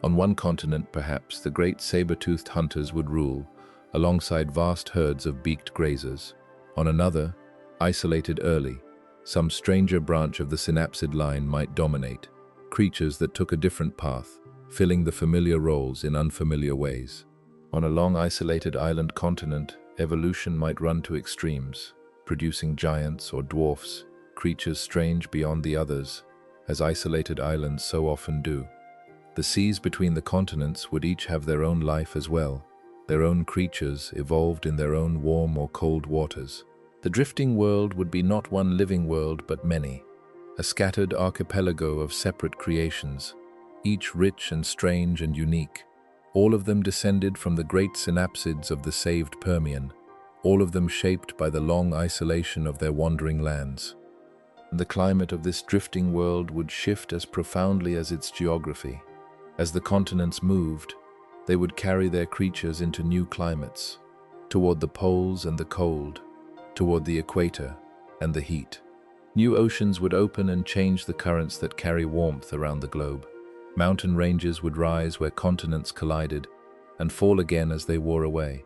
On one continent, perhaps, the great saber-toothed hunters would rule, alongside vast herds of beaked grazers. On another, isolated early, some stranger branch of the synapsid line might dominate, creatures that took a different path, filling the familiar roles in unfamiliar ways. On a long isolated island continent, evolution might run to extremes, producing giants or dwarfs, creatures strange beyond the others, as isolated islands so often do. The seas between the continents would each have their own life as well, their own creatures evolved in their own warm or cold waters. The drifting world would be not one living world but many, a scattered archipelago of separate creations, each rich and strange and unique, all of them descended from the great synapsids of the saved Permian, all of them shaped by the long isolation of their wandering lands. The climate of this drifting world would shift as profoundly as its geography. As the continents moved, they would carry their creatures into new climates, toward the poles and the cold, toward the equator and the heat. New oceans would open and change the currents that carry warmth around the globe. Mountain ranges would rise where continents collided and fall again as they wore away.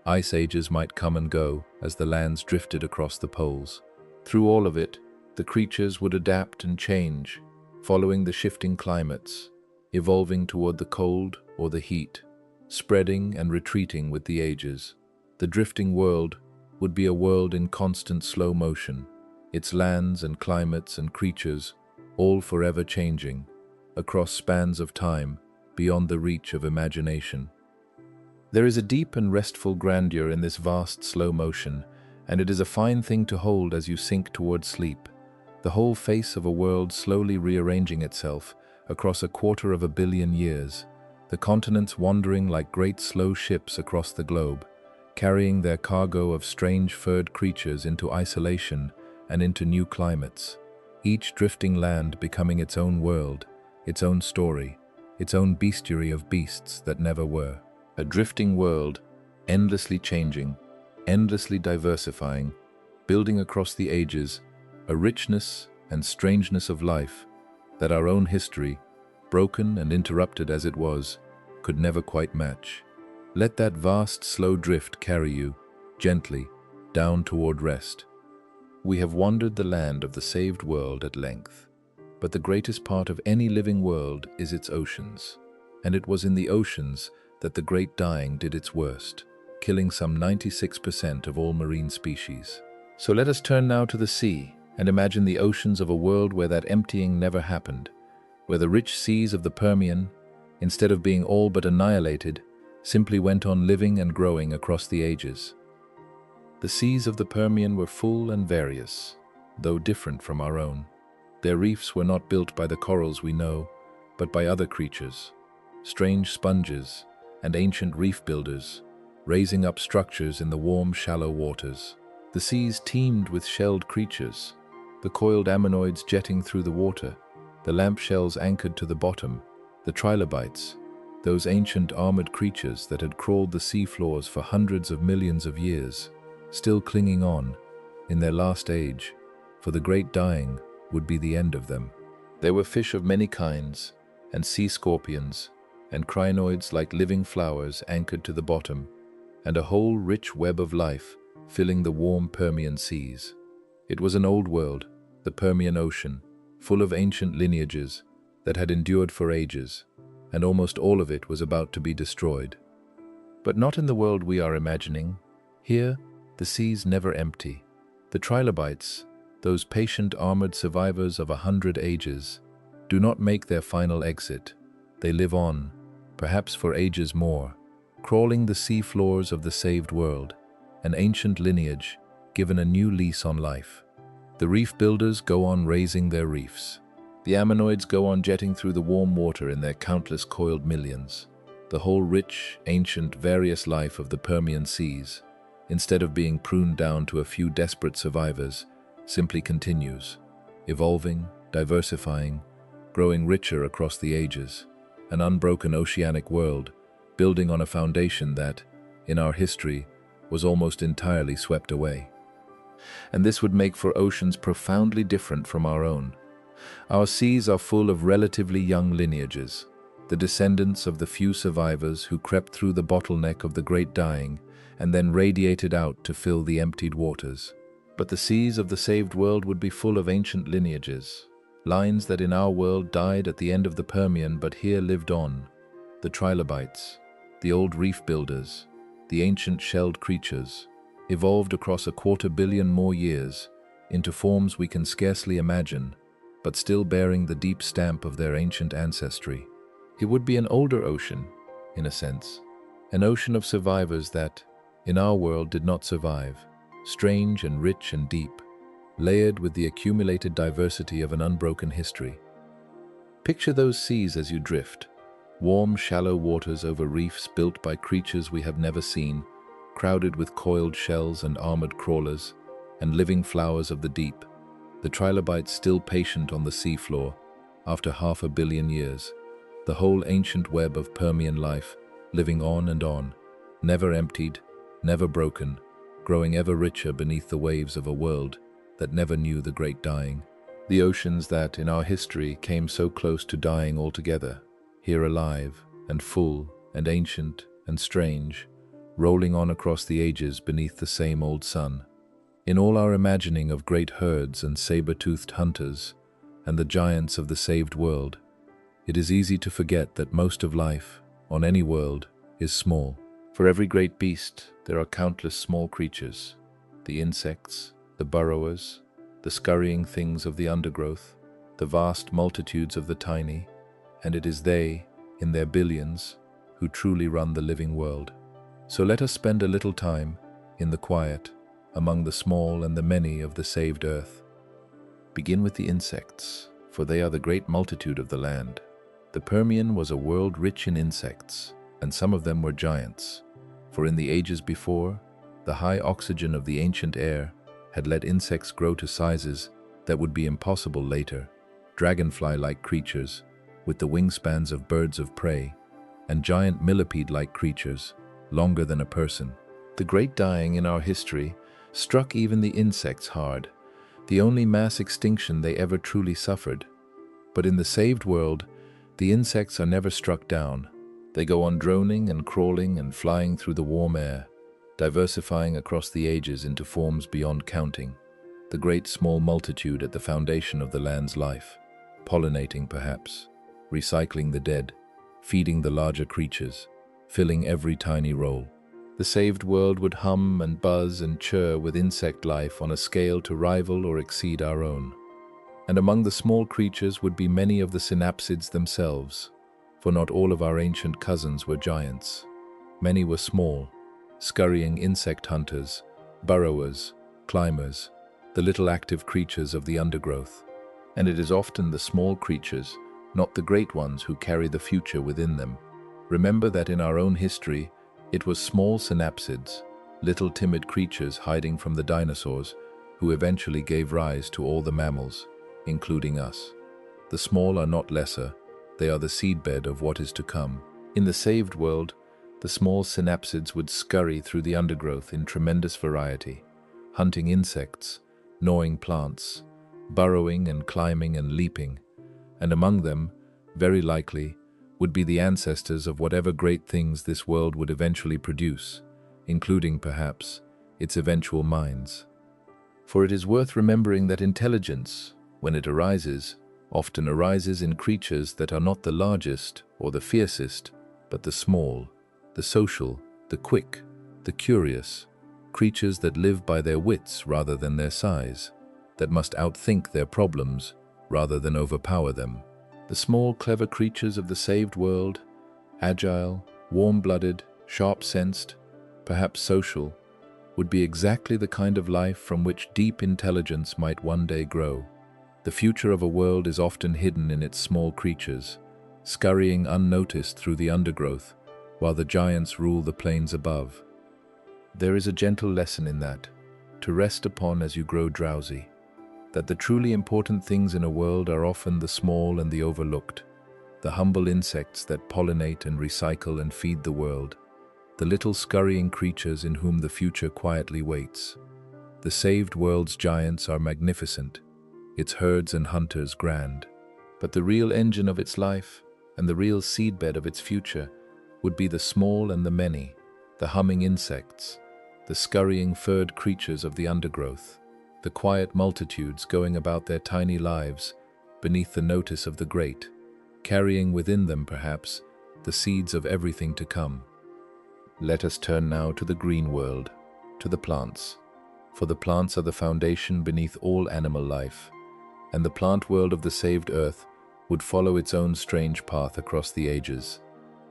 Ice ages might come and go as the lands drifted across the poles. Through all of it, the creatures would adapt and change, following the shifting climates, evolving toward the cold or the heat, spreading and retreating with the ages. The drifting world would be a world in constant slow motion, its lands and climates and creatures all forever changing, across spans of time beyond the reach of imagination. There is a deep and restful grandeur in this vast slow motion, and it is a fine thing to hold as you sink toward sleep, the whole face of a world slowly rearranging itself across 250 million years, the continents wandering like great slow ships across the globe, carrying their cargo of strange furred creatures into isolation and into new climates, each drifting land becoming its own world, its own story, its own bestiary of beasts that never were. A drifting world, endlessly changing, endlessly diversifying, building across the ages, a richness and strangeness of life that our own history, broken and interrupted as it was, could never quite match. Let that vast, slow drift carry you, gently, down toward rest. We have wandered the land of the saved world at length, but the greatest part of any living world is its oceans, and it was in the oceans that the great dying did its worst, killing some 96% of all marine species. So let us turn now to the sea and imagine the oceans of a world where that emptying never happened, where the rich seas of the Permian, instead of being all but annihilated, simply went on living and growing across the ages. The seas of the Permian were full and various, though different from our own. Their reefs were not built by the corals we know, but by other creatures, strange sponges and ancient reef builders, raising up structures in the warm, shallow waters. The seas teemed with shelled creatures, the coiled ammonoids jetting through the water, the lamp shells anchored to the bottom, the trilobites, those ancient armored creatures that had crawled the sea floors for hundreds of millions of years, still clinging on, in their last age, for the great dying would be the end of them. There were fish of many kinds, and sea scorpions, and crinoids like living flowers anchored to the bottom, and a whole rich web of life filling the warm Permian seas. It was an old world, the Permian Ocean, full of ancient lineages that had endured for ages, and almost all of it was about to be destroyed. But not in the world we are imagining. Here, the seas never empty. The trilobites, those patient armored survivors of 100 ages, do not make their final exit. They live on, perhaps for ages more, crawling the sea floors of the saved world, an ancient lineage given a new lease on life. The reef builders go on raising their reefs. The ammonoids go on jetting through the warm water in their countless coiled millions. The whole rich, ancient, various life of the Permian seas, instead of being pruned down to a few desperate survivors, simply continues, evolving, diversifying, growing richer across the ages, an unbroken oceanic world, building on a foundation that, in our history, was almost entirely swept away. And this would make for oceans profoundly different from our own. Our seas are full of relatively young lineages, the descendants of the few survivors who crept through the bottleneck of the Great Dying and then radiated out to fill the emptied waters. But the seas of the saved world would be full of ancient lineages, lines that in our world died at the end of the Permian but here lived on. The trilobites, the old reef builders, the ancient shelled creatures, evolved across 250 million more years into forms we can scarcely imagine, but still bearing the deep stamp of their ancient ancestry. It would be an older ocean, in a sense, an ocean of survivors that, in our world, did not survive, strange and rich and deep, layered with the accumulated diversity of an unbroken history. Picture those seas as you drift, warm, shallow waters over reefs built by creatures we have never seen, crowded with coiled shells and armored crawlers, and living flowers of the deep, the trilobites still patient on the seafloor after 500 million years, the whole ancient web of Permian life living on and on, never emptied, never broken, growing ever richer beneath the waves of a world that never knew the great dying. The oceans that, in our history, came so close to dying altogether, here alive and full and ancient and strange, rolling on across the ages beneath the same old sun. In all our imagining of great herds and saber-toothed hunters and the giants of the saved world, it is easy to forget that most of life, on any world, is small. For every great beast, there are countless small creatures, the insects, the burrowers, the scurrying things of the undergrowth, the vast multitudes of the tiny, and it is they, in their billions, who truly run the living world. So let us spend a little time, in the quiet, among the small and the many of the saved earth. Begin with the insects, for they are the great multitude of the land. The Permian was a world rich in insects, and some of them were giants, for in the ages before, the high oxygen of the ancient air had let insects grow to sizes that would be impossible later, dragonfly-like creatures with the wingspans of birds of prey, and giant millipede-like creatures, longer than a person. The great dying in our history struck even the insects hard, the only mass extinction they ever truly suffered. But in the saved world, the insects are never struck down. They go on droning and crawling and flying through the warm air, diversifying across the ages into forms beyond counting. The great small multitude at the foundation of the land's life, pollinating perhaps, recycling the dead, feeding the larger creatures, filling every tiny role. The saved world would hum and buzz and chirr with insect life on a scale to rival or exceed our own. And among the small creatures would be many of the synapsids themselves, for not all of our ancient cousins were giants. Many were small, scurrying insect hunters, burrowers, climbers, the little active creatures of the undergrowth. And it is often the small creatures, not the great ones, who carry the future within them. Remember that in our own history, it was small synapsids, little timid creatures hiding from the dinosaurs, who eventually gave rise to all the mammals, including us. The small are not lesser, they are the seedbed of what is to come. In the saved world, the small synapsids would scurry through the undergrowth in tremendous variety, hunting insects, gnawing plants, burrowing and climbing and leaping, and among them, very likely, would be the ancestors of whatever great things this world would eventually produce, including, perhaps, its eventual minds. For it is worth remembering that intelligence, when it arises, often arises in creatures that are not the largest or the fiercest, but the small, the social, the quick, the curious, creatures that live by their wits rather than their size, that must outthink their problems rather than overpower them. The small, clever creatures of the saved world, agile, warm-blooded, sharp-sensed, perhaps social, would be exactly the kind of life from which deep intelligence might one day grow. The future of a world is often hidden in its small creatures, scurrying unnoticed through the undergrowth, while the giants rule the plains above. There is a gentle lesson in that, to rest upon as you grow drowsy, that the truly important things in a world are often the small and the overlooked, the humble insects that pollinate and recycle and feed the world, the little scurrying creatures in whom the future quietly waits. The saved world's giants are magnificent, its herds and hunters grand, but the real engine of its life and the real seedbed of its future would be the small and the many, the humming insects, the scurrying furred creatures of the undergrowth, the quiet multitudes going about their tiny lives beneath the notice of the great, carrying within them, perhaps, the seeds of everything to come. Let us turn now to the green world, to the plants, for the plants are the foundation beneath all animal life, and the plant world of the saved earth would follow its own strange path across the ages,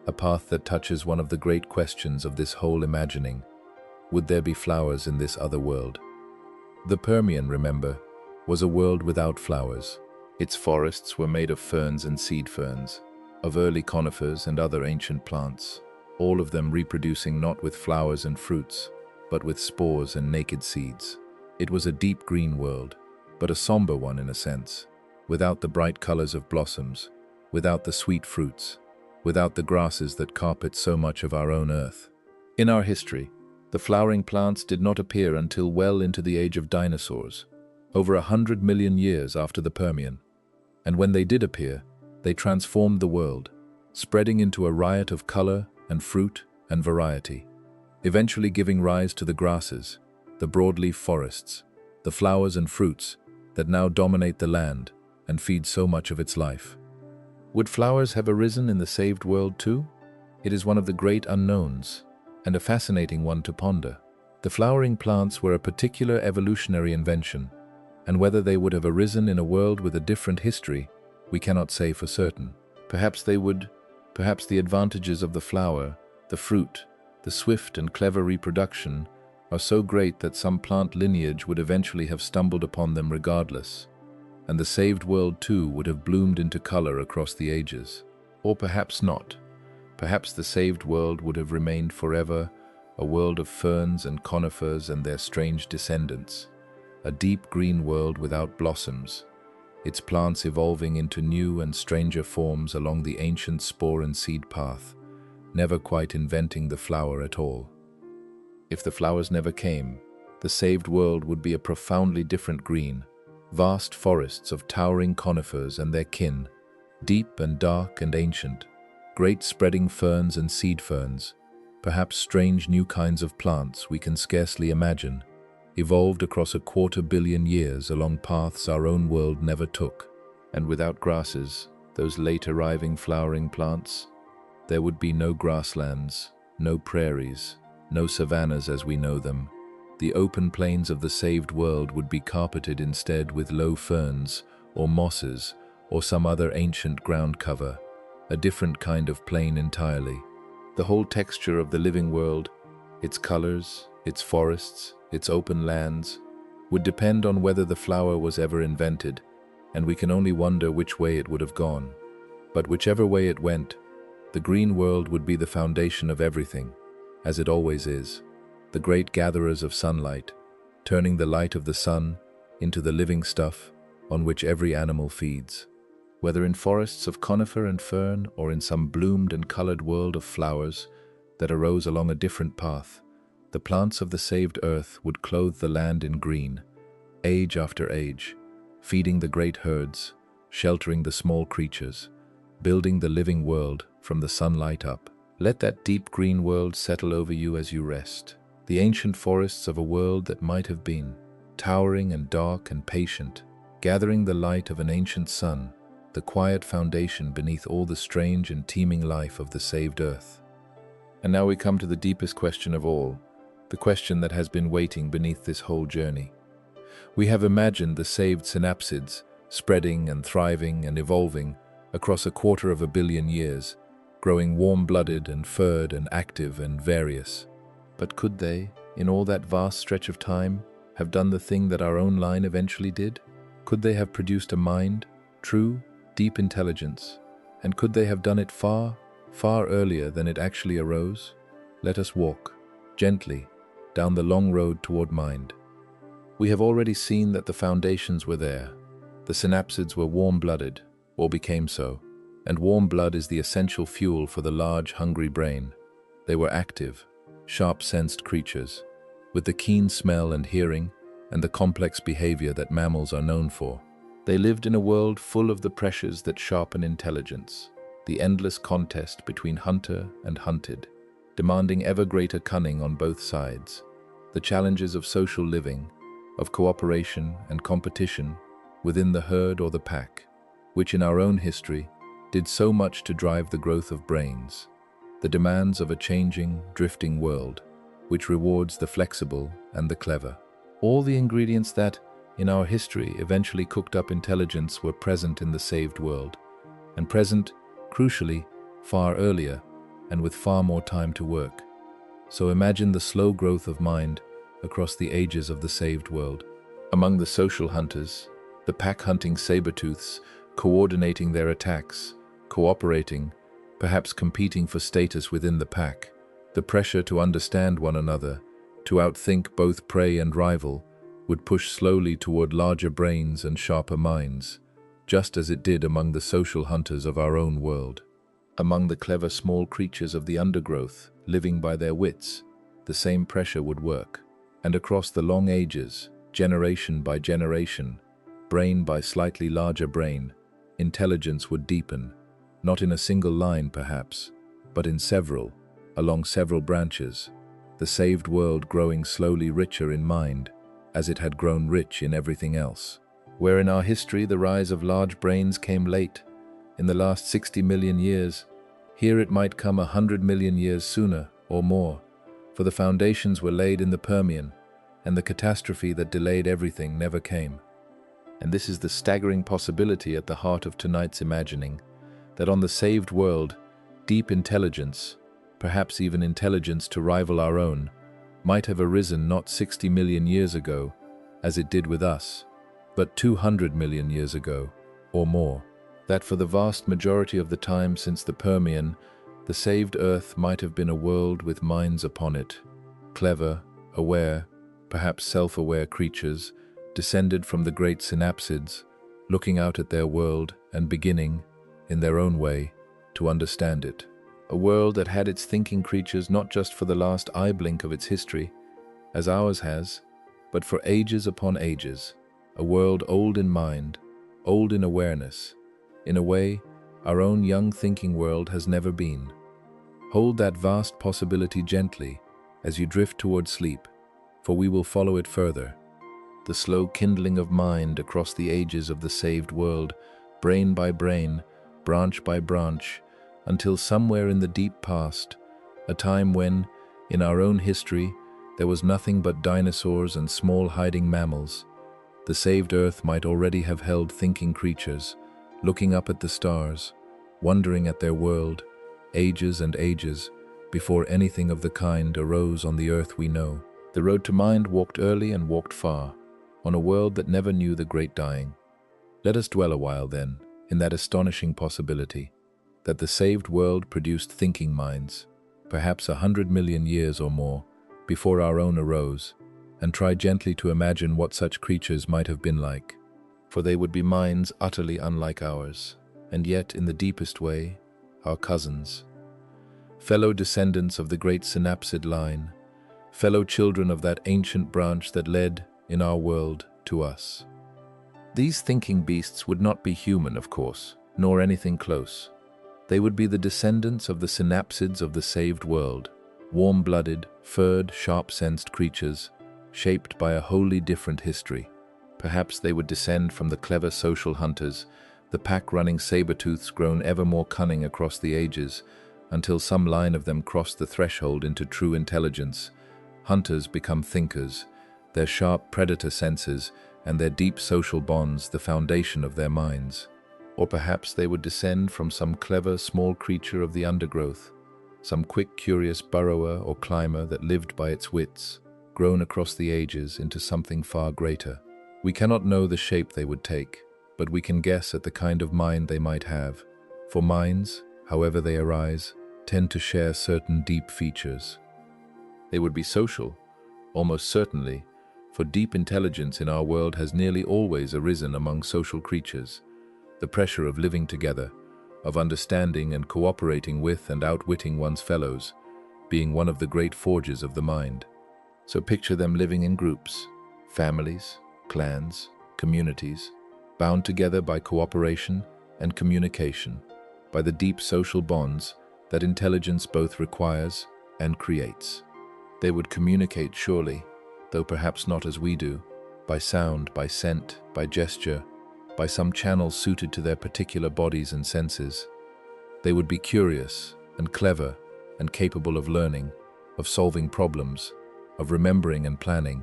a path that touches one of the great questions of this whole imagining. Would there be flowers in this other world? The Permian, remember, was a world without flowers. Its forests were made of ferns and seed ferns, of early conifers and other ancient plants, all of them reproducing not with flowers and fruits, but with spores and naked seeds. It was a deep green world, but a somber one in a sense, without the bright colors of blossoms, without the sweet fruits, without the grasses that carpet so much of our own earth. In our history, the flowering plants did not appear until well into the age of dinosaurs, over 100 million years after the Permian. And when they did appear, they transformed the world, spreading into a riot of color and fruit and variety, eventually giving rise to the grasses, the broadleaf forests, the flowers and fruits that now dominate the land and feed so much of its life. Would flowers have arisen in the saved world too? It is one of the great unknowns, and a fascinating one to ponder. The flowering plants were a particular evolutionary invention, and whether they would have arisen in a world with a different history, we cannot say for certain. Perhaps they would, perhaps the advantages of the flower, the fruit, the swift and clever reproduction are so great that some plant lineage would eventually have stumbled upon them regardless, and the saved world too would have bloomed into color across the ages. Or perhaps not. Perhaps the saved world would have remained forever a world of ferns and conifers and their strange descendants, a deep green world without blossoms, its plants evolving into new and stranger forms along the ancient spore and seed path, never quite inventing the flower at all. If the flowers never came, the saved world would be a profoundly different green, vast forests of towering conifers and their kin, deep and dark and ancient, great spreading ferns and seed ferns, perhaps strange new kinds of plants we can scarcely imagine, evolved across 250 million years along paths our own world never took. And without grasses, those late arriving flowering plants, there would be no grasslands, no prairies, no savannas as we know them. The open plains of the saved world would be carpeted instead with low ferns or mosses or some other ancient ground cover, a different kind of plain entirely. The whole texture of the living world, its colors, its forests, its open lands, would depend on whether the flower was ever invented, and we can only wonder which way it would have gone. But whichever way it went, the green world would be the foundation of everything, as it always is, the great gatherers of sunlight, turning the light of the sun into the living stuff on which every animal feeds. Whether in forests of conifer and fern or in some bloomed and colored world of flowers that arose along a different path, The plants of the saved earth would clothe the land in green, age after age, feeding the great herds, sheltering the small creatures, building the living world from the sunlight up. Let that deep green world settle over you as you rest. The ancient forests of a world that might have been, towering and dark and patient, gathering the light of an ancient sun, the quiet foundation beneath all the strange and teeming life of the saved earth. And now we come to the deepest question of all, the question that has been waiting beneath this whole journey. We have imagined the saved synapsids spreading and thriving and evolving across 250 million years, growing warm-blooded and furred and active and various. But could they, in all that vast stretch of time, have done the thing that our own line eventually did? Could they have produced a mind, true, deep intelligence? And could they have done it far, far earlier than it actually arose? Let us walk, gently, down the long road toward mind. We have already seen that the foundations were there. The synapsids were warm-blooded, or became so, and warm blood is the essential fuel for the large, hungry brain. They were active, sharp-sensed creatures, with the keen smell and hearing and the complex behavior that mammals are known for. They lived in a world full of the pressures that sharpen intelligence, the endless contest between hunter and hunted, demanding ever greater cunning on both sides, the challenges of social living, of cooperation and competition within the herd or the pack, which in our own history did so much to drive the growth of brains, the demands of a changing, drifting world, which rewards the flexible and the clever. All the ingredients that, in our history, eventually cooked up intelligence were present in the saved world, and present, crucially, far earlier, and with far more time to work. So imagine the slow growth of mind across the ages of the saved world. Among the social hunters, the pack-hunting saber-tooths, coordinating their attacks, cooperating, perhaps competing for status within the pack, the pressure to understand one another, to outthink both prey and rival, would push slowly toward larger brains and sharper minds, just as it did among the social hunters of our own world. Among the clever small creatures of the undergrowth, living by their wits, the same pressure would work. And across the long ages, generation by generation, brain by slightly larger brain, intelligence would deepen, not in a single line perhaps, but in several, along several branches, the saved world growing slowly richer in mind, as it had grown rich in everything else. Where in our history the rise of large brains came late, in the last 60 million years, here it might come 100 million years sooner or more, for the foundations were laid in the Permian, and the catastrophe that delayed everything never came. And this is the staggering possibility at the heart of tonight's imagining, that on the saved world, deep intelligence, perhaps even intelligence to rival our own, might have arisen not 60 million years ago, as it did with us, but 200 million years ago, or more. That for the vast majority of the time since the Permian, the saved Earth might have been a world with minds upon it, clever, aware, perhaps self-aware creatures, descended from the great synapsids, looking out at their world and beginning, in their own way, to understand it. A world that had its thinking creatures not just for the last eye blink of its history, as ours has, but for ages upon ages. A world old in mind, old in awareness. In a way, our own young thinking world has never been. Hold that vast possibility gently as you drift toward sleep, for we will follow it further. The slow kindling of mind across the ages of the saved world, brain by brain, branch by branch, until somewhere in the deep past, a time when, in our own history, there was nothing but dinosaurs and small hiding mammals, the saved Earth might already have held thinking creatures, looking up at the stars, wondering at their world, ages and ages, before anything of the kind arose on the Earth we know. The road to mind walked early and walked far, on a world that never knew the great dying. Let us dwell a while, then, in that astonishing possibility, that the saved world produced thinking minds, perhaps 100 million years or more, before our own arose, and try gently to imagine what such creatures might have been like. For they would be minds utterly unlike ours, and yet, in the deepest way, our cousins. Fellow descendants of the great synapsid line, fellow children of that ancient branch that led, in our world, to us. These thinking beasts would not be human, of course, nor anything close. They would be the descendants of the synapsids of the saved world, warm-blooded, furred, sharp-sensed creatures, shaped by a wholly different history. Perhaps they would descend from the clever social hunters, the pack-running saber-tooths grown ever more cunning across the ages, until some line of them crossed the threshold into true intelligence. Hunters become thinkers, their sharp predator senses and their deep social bonds the foundation of their minds. Or perhaps they would descend from some clever small creature of the undergrowth, some quick, curious burrower or climber that lived by its wits, grown across the ages into something far greater. We cannot know the shape they would take, but we can guess at the kind of mind they might have. For minds, however they arise, tend to share certain deep features. They would be social, almost certainly, for deep intelligence in our world has nearly always arisen among social creatures. The pressure of living together, of understanding and cooperating with and outwitting one's fellows, being one of the great forges of the mind. So picture them living in groups, families, clans, communities, bound together by cooperation and communication, by the deep social bonds that intelligence both requires and creates. They would communicate surely, though perhaps not as we do, by sound, by scent, by gesture, by some channel suited to their particular bodies and senses. They would be curious and clever and capable of learning, of solving problems, of remembering and planning.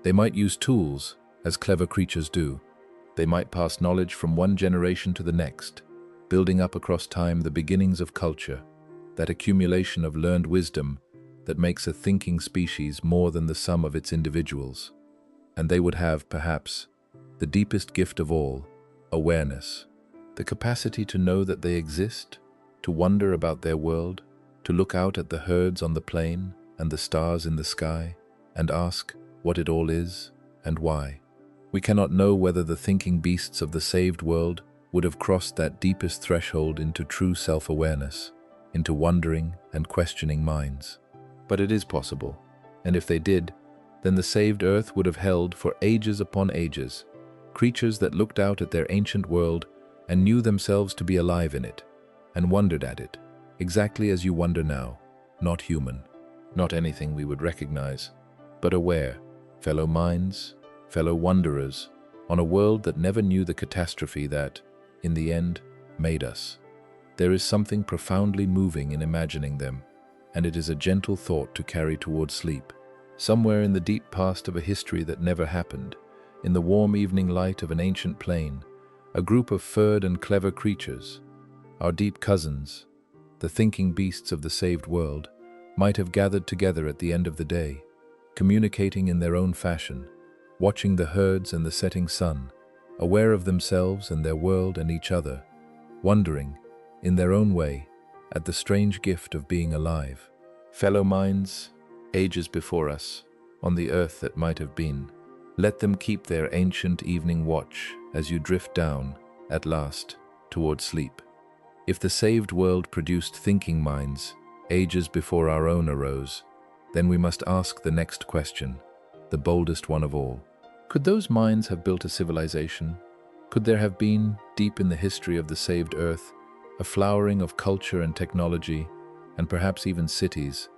They might use tools, as clever creatures do. They might pass knowledge from one generation to the next, building up across time the beginnings of culture, that accumulation of learned wisdom that makes a thinking species more than the sum of its individuals. And they would have, perhaps, the deepest gift of all, awareness, the capacity to know that they exist, to wonder about their world, to look out at the herds on the plain and the stars in the sky, and ask what it all is and why. We cannot know whether the thinking beasts of the saved world would have crossed that deepest threshold into true self-awareness, into wondering and questioning minds. But it is possible, and if they did, then the saved earth would have held for ages upon ages creatures that looked out at their ancient world and knew themselves to be alive in it, and wondered at it, exactly as you wonder now, not human, not anything we would recognize, but aware, fellow minds, fellow wanderers, on a world that never knew the catastrophe that, in the end, made us. There is something profoundly moving in imagining them, and it is a gentle thought to carry toward sleep, somewhere in the deep past of a history that never happened, in the warm evening light of an ancient plain, a group of furred and clever creatures, our deep cousins, the thinking beasts of the saved world, might have gathered together at the end of the day, communicating in their own fashion, watching the herds and the setting sun, aware of themselves and their world and each other, wondering, in their own way, at the strange gift of being alive. Fellow minds, ages before us, on the earth that might have been, let them keep their ancient evening watch as you drift down, at last, toward sleep. If the saved world produced thinking minds, ages before our own arose, then we must ask the next question, the boldest one of all. Could those minds have built a civilization? Could there have been, deep in the history of the saved earth, a flowering of culture and technology, and perhaps even cities,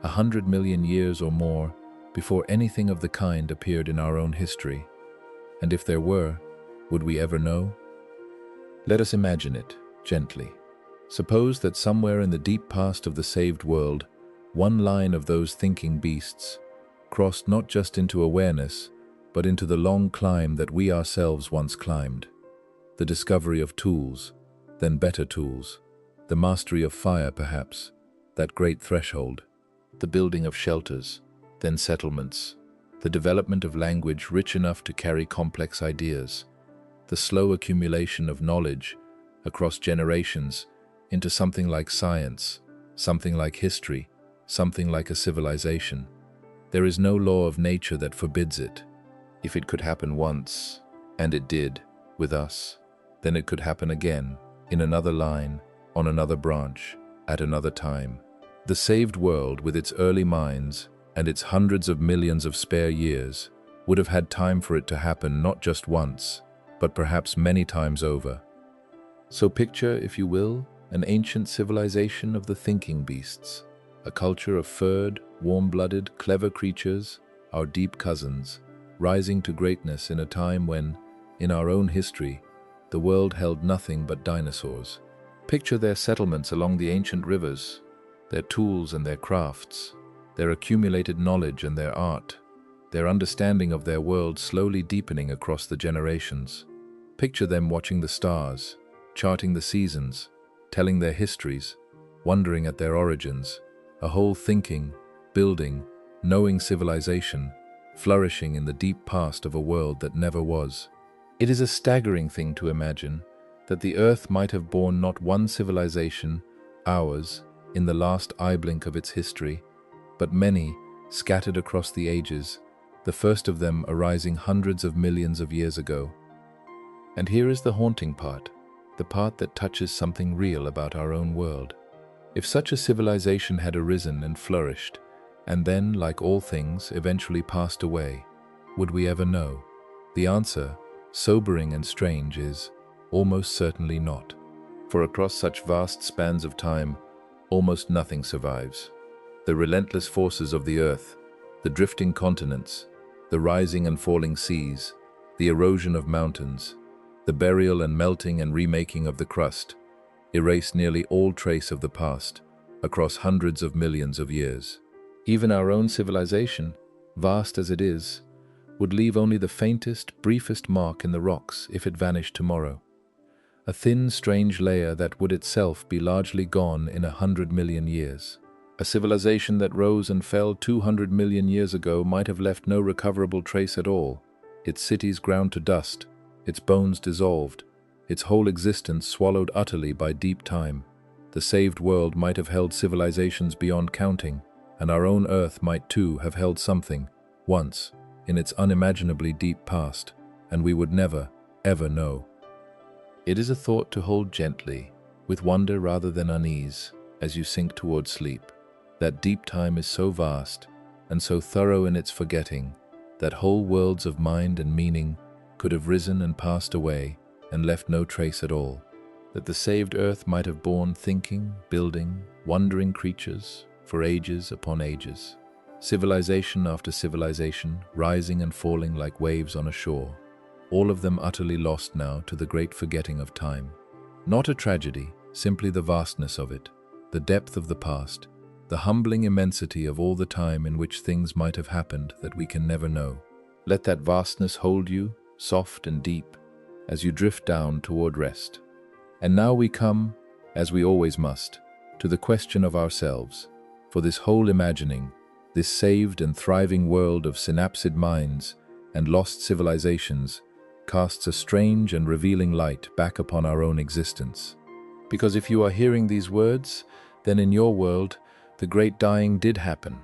100 million years or more before anything of the kind appeared in our own history? And if there were, would we ever know? Let us imagine it, gently. Suppose that somewhere in the deep past of the saved world, one line of those thinking beasts crossed not just into awareness, but into the long climb that we ourselves once climbed. The discovery of tools, then better tools, the mastery of fire perhaps, that great threshold, the building of shelters, then settlements, the development of language rich enough to carry complex ideas, the slow accumulation of knowledge across generations into something like science, something like history, something like a civilization. There is no law of nature that forbids it. If it could happen once, and it did, with us, then it could happen again, in another line, on another branch, at another time. The saved world, with its early minds and its hundreds of millions of spare years would have had time for it to happen not just once, but perhaps many times over. So picture, if you will, an ancient civilization of the thinking beasts, a culture of furred, warm-blooded, clever creatures, our deep cousins, rising to greatness in a time when, in our own history, the world held nothing but dinosaurs. Picture their settlements along the ancient rivers, their tools and their crafts, their accumulated knowledge and their art, their understanding of their world slowly deepening across the generations. Picture them watching the stars, charting the seasons, telling their histories, wondering at their origins, a whole thinking, building, knowing civilization, flourishing in the deep past of a world that never was. It is a staggering thing to imagine that the Earth might have borne not one civilization, ours, in the last eye blink of its history, but many, scattered across the ages, the first of them arising hundreds of millions of years ago. And here is the haunting part, the part that touches something real about our own world. If such a civilization had arisen and flourished, and then, like all things, eventually passed away, would we ever know? The answer, sobering and strange, is almost certainly not. For across such vast spans of time, almost nothing survives. The relentless forces of the earth, the drifting continents, the rising and falling seas, the erosion of mountains, the burial and melting and remaking of the crust, erase nearly all trace of the past across hundreds of millions of years. Even our own civilization, vast as it is, would leave only the faintest, briefest mark in the rocks if it vanished tomorrow. A thin, strange layer that would itself be largely gone in 100 million years. A civilization that rose and fell 200 million years ago might have left no recoverable trace at all, its cities ground to dust, its bones dissolved, its whole existence swallowed utterly by deep time. The saved world might have held civilizations beyond counting, and our own Earth might too have held something, once, in its unimaginably deep past, and we would never, ever know. It is a thought to hold gently, with wonder rather than unease, as you sink towards sleep. That deep time is so vast, and so thorough in its forgetting, that whole worlds of mind and meaning could have risen and passed away, and left no trace at all. That the saved Earth might have borne thinking, building, wondering creatures for ages upon ages. Civilization after civilization, rising and falling like waves on a shore, all of them utterly lost now to the great forgetting of time. Not a tragedy, simply the vastness of it, the depth of the past, the humbling immensity of all the time in which things might have happened that we can never know. Let that vastness hold you, soft and deep, as you drift down toward rest. And now we come, as we always must, to the question of ourselves, for this whole imagining, this saved and thriving world of synapsid minds and lost civilizations, casts a strange and revealing light back upon our own existence. Because if you are hearing these words, then in your world, the great dying did happen,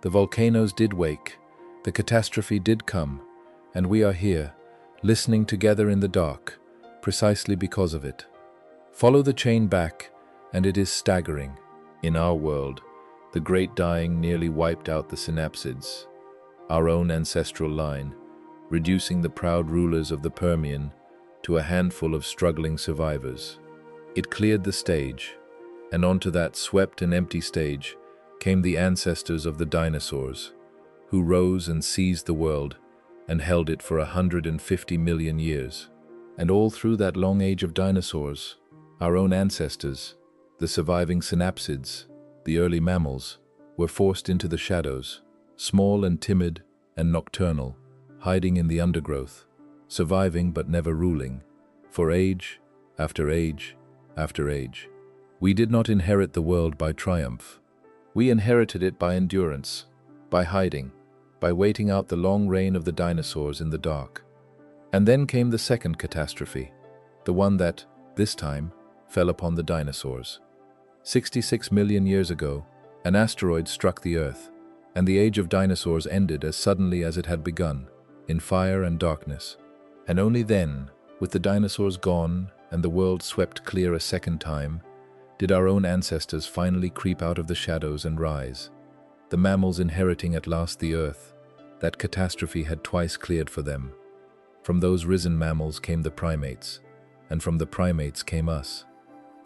the volcanoes did wake, the catastrophe did come, and we are here, listening together in the dark, precisely because of it. Follow the chain back, and it is staggering. In our world, the great dying nearly wiped out the synapsids, our own ancestral line, reducing the proud rulers of the Permian to a handful of struggling survivors. It cleared the stage, and onto that swept and empty stage came the ancestors of the dinosaurs, who rose and seized the world and held it for 150 million years. And all through that long age of dinosaurs, our own ancestors, the surviving synapsids, the early mammals, were forced into the shadows, small and timid and nocturnal, hiding in the undergrowth, surviving but never ruling, for age after age after age. We did not inherit the world by triumph. We inherited it by endurance, by hiding, by waiting out the long reign of the dinosaurs in the dark. And then came the second catastrophe, the one that, this time, fell upon the dinosaurs. 66 million years ago, an asteroid struck the Earth, and the age of dinosaurs ended as suddenly as it had begun, in fire and darkness. And only then, with the dinosaurs gone and the world swept clear a second time, did our own ancestors finally creep out of the shadows and rise. the mammals inheriting at last the earth that catastrophe had twice cleared for them. From those risen mammals came the primates, and from the primates came us.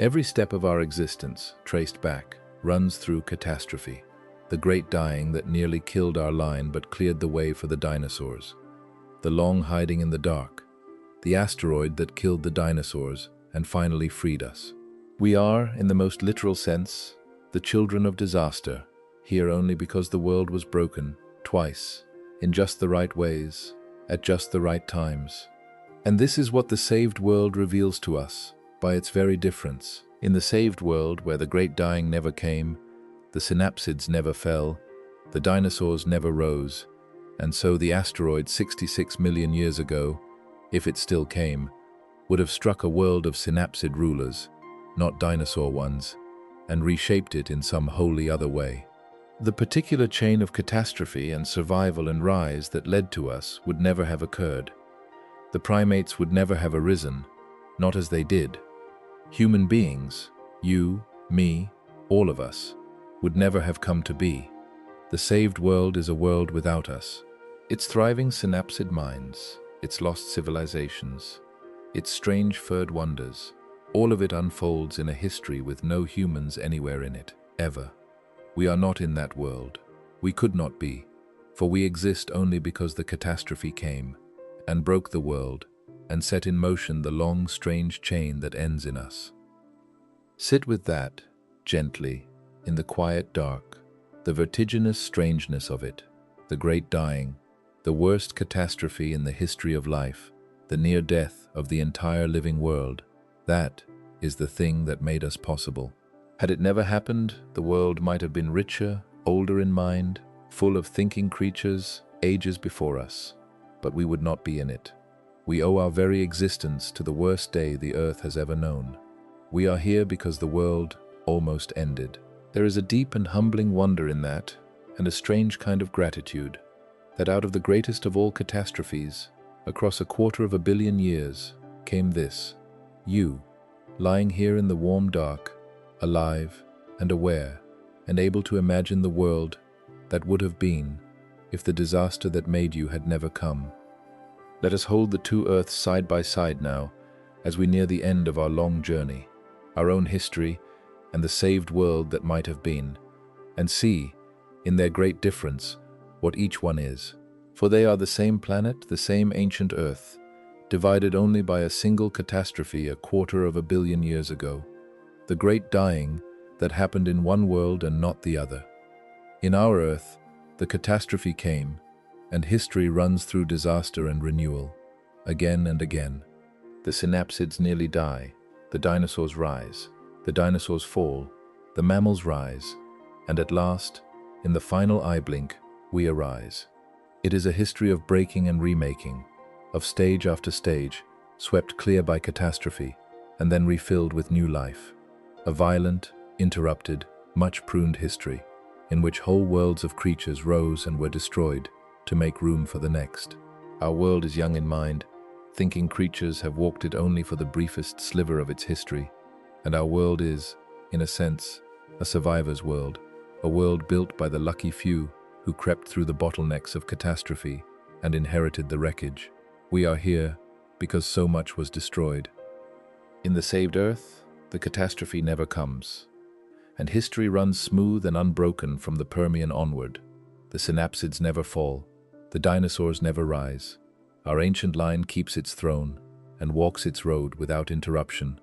Every step of our existence, traced back, runs through catastrophe, the great dying that nearly killed our line but cleared the way for the dinosaurs, the long hiding in the dark, the asteroid that killed the dinosaurs and finally freed us. We are, in the most literal sense, the children of disaster, here only because the world was broken, twice, in just the right ways, at just the right times. And this is what the saved world reveals to us, by its very difference. In the saved world, where the great dying never came, the synapsids never fell, the dinosaurs never rose, and so the asteroid 66 million years ago, if it still came, would have struck a world of synapsid rulers, not dinosaur ones, and reshaped it in some wholly other way. The particular chain of catastrophe and survival and rise that led to us would never have occurred. The primates would never have arisen, not as they did. Human beings, you, me, all of us, would never have come to be. The saved world is a world without us. Its thriving synapsid minds, its lost civilizations, its strange furred wonders, all of it unfolds in a history with no humans anywhere in it, ever. We are not in that world. We could not be, for we exist only because the catastrophe came and broke the world and set in motion the long, strange chain that ends in us. Sit with that, gently, in the quiet dark, the vertiginous strangeness of it, the great dying, the worst catastrophe in the history of life, the near death of the entire living world. That is the thing that made us possible. Had it never happened, the world might have been richer, older in mind, full of thinking creatures, ages before us, but we would not be in it. We owe our very existence to the worst day the earth has ever known. We are here because the world almost ended. There is a deep and humbling wonder in that, and a strange kind of gratitude, that out of the greatest of all catastrophes, across 250 million years, came this, you, lying here in the warm dark, alive and aware, and able to imagine the world that would have been if the disaster that made you had never come. Let us hold the two earths side by side now, as we near the end of our long journey, our own history and the saved world that might have been, and see, in their great difference, what each one is. For they are the same planet, the same ancient earth, divided only by a single catastrophe 250 million years ago, the great dying that happened in one world and not the other. In our earth, the catastrophe came, and history runs through disaster and renewal, again and again. The synapsids nearly die, the dinosaurs rise, the dinosaurs fall, the mammals rise, and at last, in the final eye blink, we arise. It is a history of breaking and remaking, of stage after stage, swept clear by catastrophe, and then refilled with new life. A violent, interrupted, much-pruned history, in which whole worlds of creatures rose and were destroyed to make room for the next. Our world is young in mind. Thinking creatures have walked it only for the briefest sliver of its history, and our world is, in a sense, a survivor's world, a world built by the lucky few who crept through the bottlenecks of catastrophe and inherited the wreckage. We are here because so much was destroyed. In the saved Earth, the catastrophe never comes, and history runs smooth and unbroken from the Permian onward. The synapsids never fall, the dinosaurs never rise. Our ancient line keeps its throne and walks its road without interruption,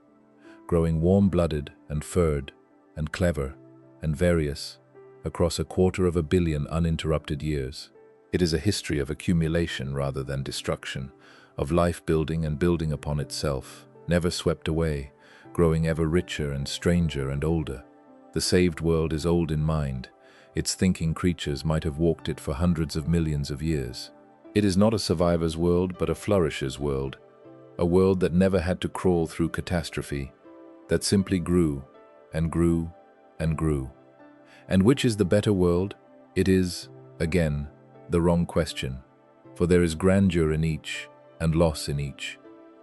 growing warm-blooded and furred and clever and various across 250 million uninterrupted years. It is a history of accumulation rather than destruction, of life building and building upon itself, never swept away, growing ever richer and stranger and older. The saved world is old in mind. Its thinking creatures might have walked it for hundreds of millions of years. It is not a survivor's world, but a flourisher's world, a world that never had to crawl through catastrophe, that simply grew and grew and grew. And which is the better world? It is, again, the wrong question, for there is grandeur in each and loss in each.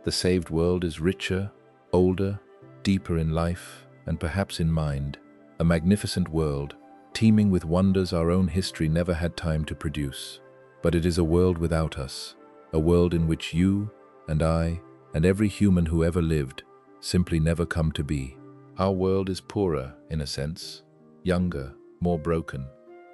The saved world is richer, older, deeper in life, and perhaps in mind, a magnificent world, teeming with wonders our own history never had time to produce. But it is a world without us, a world in which you and I and every human who ever lived simply never come to be. Our world is poorer, in a sense, younger, more broken,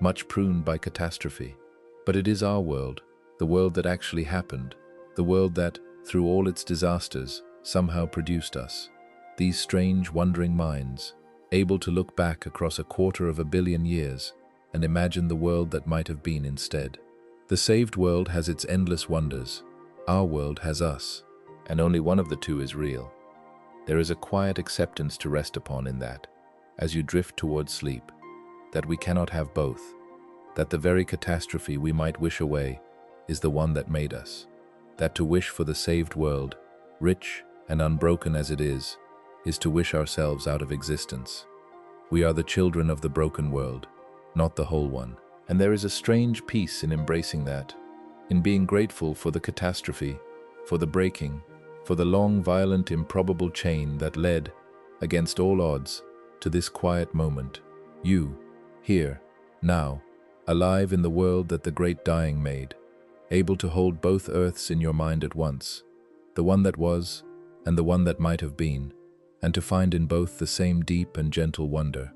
much pruned by catastrophe. But it is our world, the world that actually happened, the world that, through all its disasters, somehow produced us. These strange, wondering minds, able to look back across 250 million years and imagine the world that might have been instead. The saved world has its endless wonders. Our world has us, and only one of the two is real. There is a quiet acceptance to rest upon in that, as you drift towards sleep, that we cannot have both, that the very catastrophe we might wish away is the one that made us, that to wish for the saved world, rich and unbroken as it is to wish ourselves out of existence. We are the children of the broken world, not the whole one. And there is a strange peace in embracing that, in being grateful for the catastrophe, for the breaking, for the long, violent, improbable chain that led, against all odds, to this quiet moment. You, here, now, alive in the world that the great dying made, able to hold both earths in your mind at once, the one that was and the one that might have been, and to find in both the same deep and gentle wonder.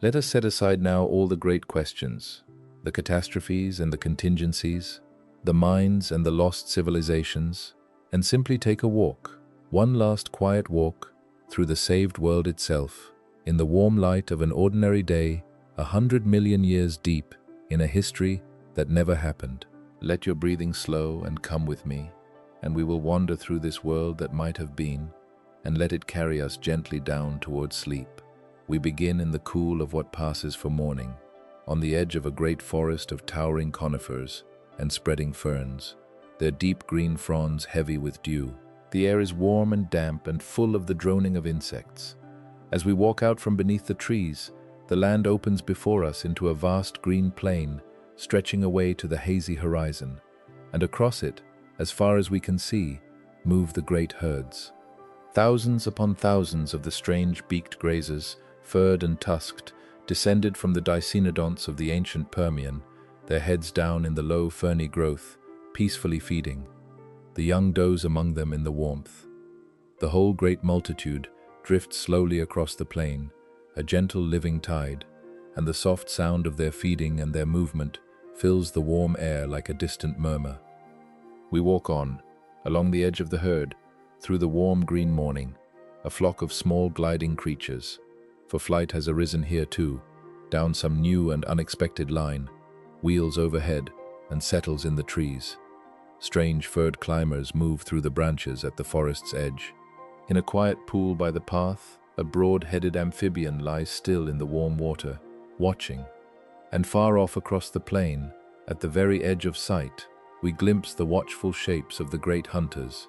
Let us set aside now all the great questions, the catastrophes and the contingencies, the mines and the lost civilizations, and simply take a walk, one last quiet walk, through the saved world itself, in the warm light of an ordinary day, 100 million years deep in a history that never happened. Let your breathing slow and come with me, and we will wander through this world that might have been, and let it carry us gently down towards sleep. We begin in the cool of what passes for morning, on the edge of a great forest of towering conifers and spreading ferns, their deep green fronds heavy with dew. The air is warm and damp and full of the droning of insects. As we walk out from beneath the trees, the land opens before us into a vast green plain, stretching away to the hazy horizon, and across it, as far as we can see, move the great herds. Thousands upon thousands of the strange beaked grazers, furred and tusked, descended from the dicynodonts of the ancient Permian, their heads down in the low ferny growth, peacefully feeding, the young does among them in the warmth. The whole great multitude drifts slowly across the plain, a gentle living tide, and the soft sound of their feeding and their movement fills the warm air like a distant murmur. We walk on, along the edge of the herd, through the warm green morning, a flock of small gliding creatures, for flight has arisen here too, down some new and unexpected line, wheels overhead and settles in the trees. Strange furred climbers move through the branches at the forest's edge. In a quiet pool by the path, a broad-headed amphibian lies still in the warm water, watching. And far off across the plain, at the very edge of sight, we glimpse the watchful shapes of the great hunters,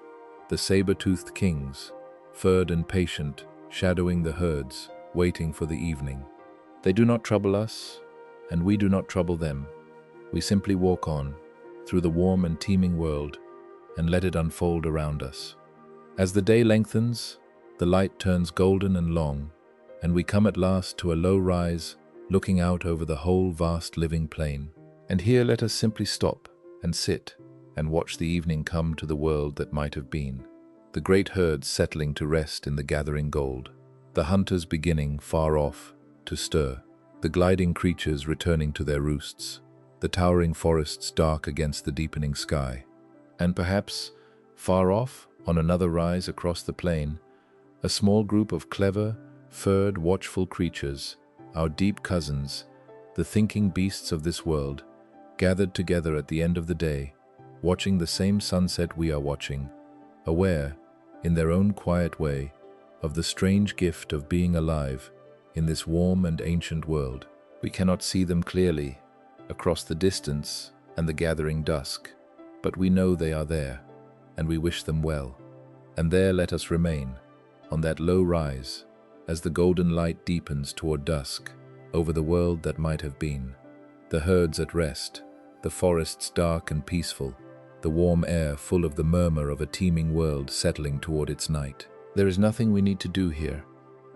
the saber-toothed kings, furred and patient, shadowing the herds, waiting for the evening. They do not trouble us, and we do not trouble them. We simply walk on, through the warm and teeming world, and let it unfold around us. As the day lengthens, the light turns golden and long, and we come at last to a low rise, looking out over the whole vast living plain. And here let us simply stop and sit and watch the evening come to the world that might have been. The great herds settling to rest in the gathering gold. The hunters beginning, far off, to stir. The gliding creatures returning to their roosts. The towering forests dark against the deepening sky. And perhaps, far off, on another rise across the plain, a small group of clever, furred, watchful creatures, our deep cousins, the thinking beasts of this world, gathered together at the end of the day, watching the same sunset we are watching, aware, in their own quiet way, of the strange gift of being alive in this warm and ancient world. We cannot see them clearly, across the distance and the gathering dusk, but we know they are there, and we wish them well. And there let us remain, on that low rise, as the golden light deepens toward dusk, over the world that might have been. The herds at rest, the forests dark and peaceful, the warm air full of the murmur of a teeming world settling toward its night. There is nothing we need to do here,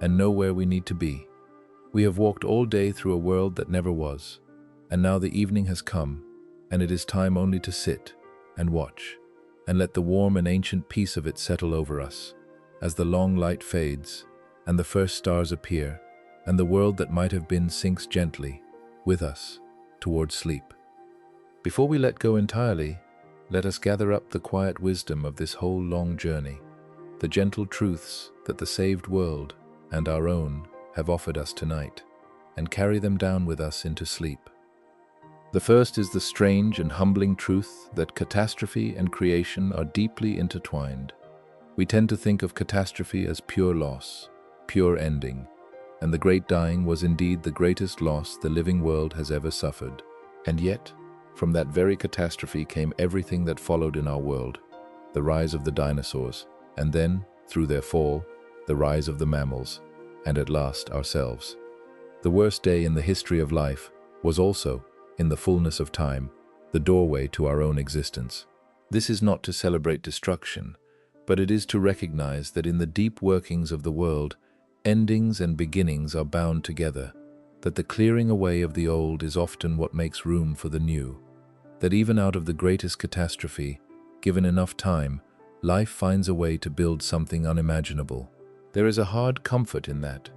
and nowhere we need to be. We have walked all day through a world that never was, and now the evening has come, and it is time only to sit and watch, and let the warm and ancient peace of it settle over us, as the long light fades, and the first stars appear, and the world that might have been sinks gently, with us, towards sleep. Before we let go entirely, let us gather up the quiet wisdom of this whole long journey, the gentle truths that the saved world and our own have offered us tonight, and carry them down with us into sleep. The first is the strange and humbling truth that catastrophe and creation are deeply intertwined. We tend to think of catastrophe as pure loss, pure ending, and the great dying was indeed the greatest loss the living world has ever suffered. And yet, from that very catastrophe came everything that followed in our world, the rise of the dinosaurs, and then, through their fall, the rise of the mammals, and at last ourselves. The worst day in the history of life was also, in the fullness of time, the doorway to our own existence. This is not to celebrate destruction, but it is to recognize that in the deep workings of the world, endings and beginnings are bound together, that the clearing away of the old is often what makes room for the new, that even out of the greatest catastrophe, given enough time, life finds a way to build something unimaginable. There is a hard comfort in that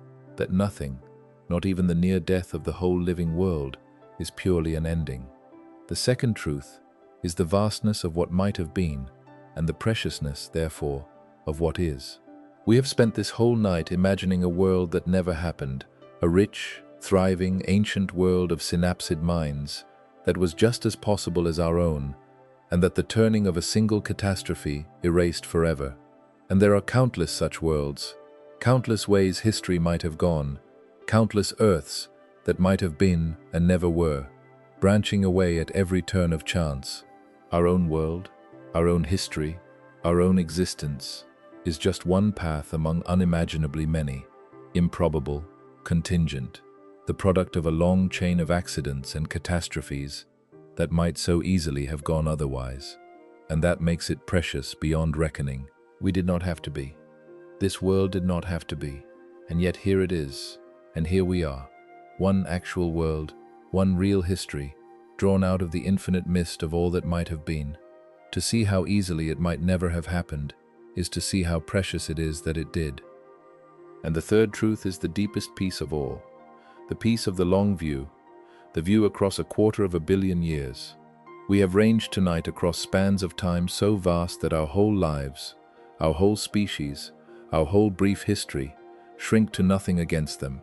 nothing, not even the near death of the whole living world, is purely an ending. The second truth is the vastness of what might have been, and the preciousness, therefore, of what is. We have spent this whole night imagining a world that never happened, a rich, thriving, ancient world of synapsid minds that was just as possible as our own, and that the turning of a single catastrophe erased forever. And there are countless such worlds, countless ways history might have gone, countless Earths that might have been and never were, branching away at every turn of chance. Our own world, our own history, our own existence is just one path among unimaginably many, improbable, contingent, the product of a long chain of accidents and catastrophes that might so easily have gone otherwise. And that makes it precious beyond reckoning. We did not have to be. This world did not have to be. And yet here it is, and here we are. One actual world, one real history, drawn out of the infinite mist of all that might have been. To see how easily it might never have happened is to see how precious it is that it did. And the third truth is the deepest peace of all, the peace of the long view, the view across 250 million years. We have ranged tonight across spans of time so vast that our whole lives, our whole species, our whole brief history, shrink to nothing against them.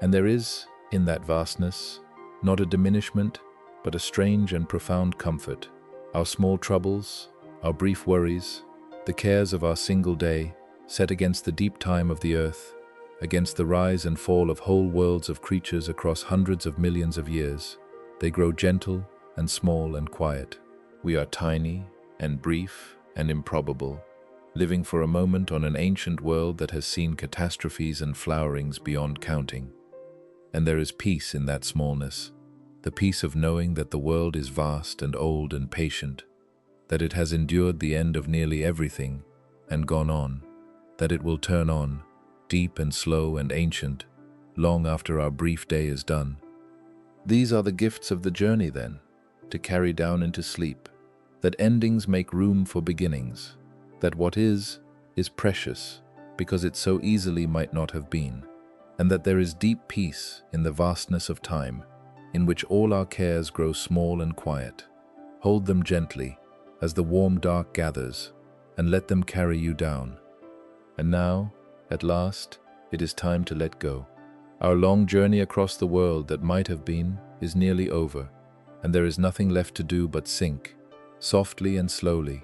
And there is, in that vastness, not a diminishment, but a strange and profound comfort. Our small troubles, our brief worries, the cares of our single day, set against the deep time of the earth, against the rise and fall of whole worlds of creatures across hundreds of millions of years, they grow gentle and small and quiet. We are tiny and brief and improbable, living for a moment on an ancient world that has seen catastrophes and flowerings beyond counting. And there is peace in that smallness, the peace of knowing that the world is vast and old and patient, that it has endured the end of nearly everything and gone on, that it will turn on, deep and slow and ancient, long after our brief day is done. These are the gifts of the journey, then, to carry down into sleep, that endings make room for beginnings, that what is precious because it so easily might not have been, and that there is deep peace in the vastness of time, in which all our cares grow small and quiet. Hold them gently as the warm dark gathers, and let them carry you down. And now, at last, it is time to let go. Our long journey across the world that might have been is nearly over, and there is nothing left to do but sink, softly and slowly,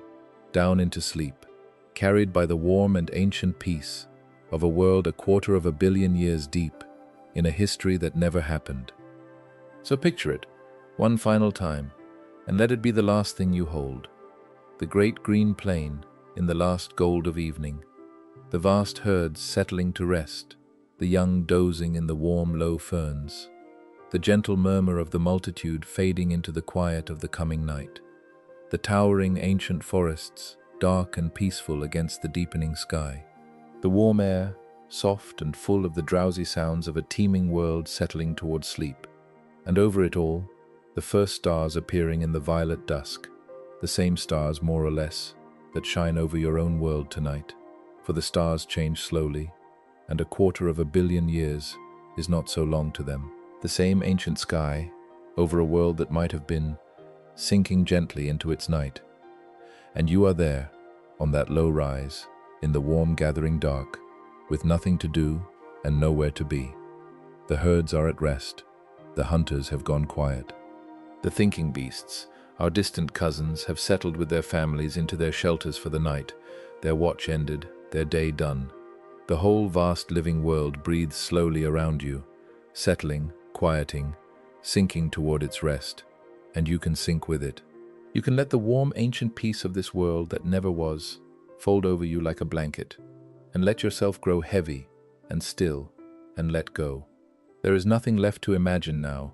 down into sleep, carried by the warm and ancient peace of a world 250 million years deep, in a history that never happened. So picture it, one final time, and let it be the last thing you hold. The great green plain in the last gold of evening, the vast herds settling to rest, the young dozing in the warm low ferns, the gentle murmur of the multitude fading into the quiet of the coming night, the towering ancient forests, dark and peaceful against the deepening sky, the warm air soft and full of the drowsy sounds of a teeming world settling toward sleep. And over it all, the first stars appearing in the violet dusk, the same stars, more or less, that shine over your own world tonight. For the stars change slowly, and 250 million years is not so long to them. The same ancient sky, over a world that might have been, sinking gently into its night. And you are there, on that low rise, in the warm gathering dark, with nothing to do and nowhere to be. The herds are at rest. The hunters have gone quiet. The thinking beasts, our distant cousins, have settled with their families into their shelters for the night, their watch ended, their day done. The whole vast living world breathes slowly around you, settling, quieting, sinking toward its rest, and you can sink with it. You can let the warm ancient peace of this world that never was fold over you like a blanket, and let yourself grow heavy and still and let go. There is nothing left to imagine now,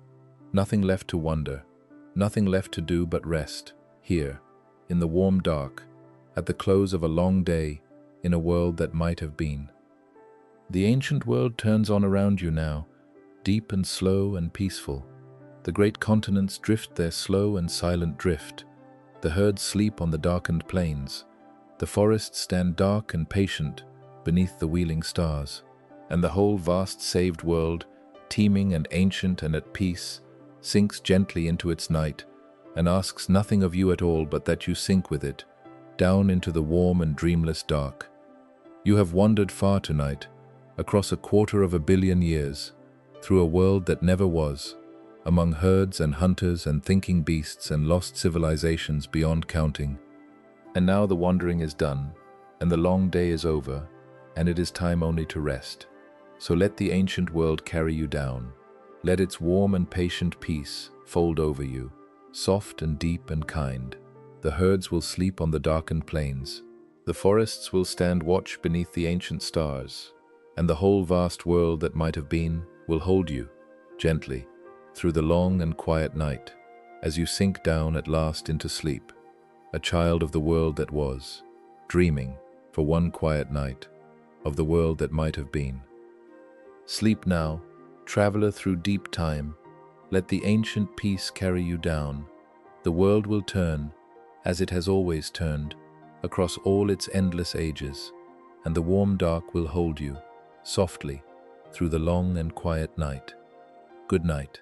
nothing left to wonder, nothing left to do but rest, here, in the warm dark, at the close of a long day, in a world that might have been. The ancient world turns on around you now, deep and slow and peaceful. The great continents drift their slow and silent drift. The herds sleep on the darkened plains. The forests stand dark and patient beneath the wheeling stars. And the whole vast saved world, teeming and ancient and at peace, sinks gently into its night and asks nothing of you at all but that you sink with it, down into the warm and dreamless dark. You have wandered far tonight, across 250 million years, through a world that never was, among herds and hunters and thinking beasts and lost civilizations beyond counting. And now the wandering is done, and the long day is over, and it is time only to rest. So let the ancient world carry you down. Let its warm and patient peace fold over you, soft and deep and kind. The herds will sleep on the darkened plains. The forests will stand watch beneath the ancient stars. And the whole vast world that might have been will hold you, gently, through the long and quiet night, as you sink down at last into sleep, a child of the world that was, dreaming, for one quiet night, of the world that might have been. Sleep now, traveler through deep time. Let the ancient peace carry you down. The world will turn, as it has always turned, across all its endless ages, and the warm dark will hold you, softly, through the long and quiet night. Good night.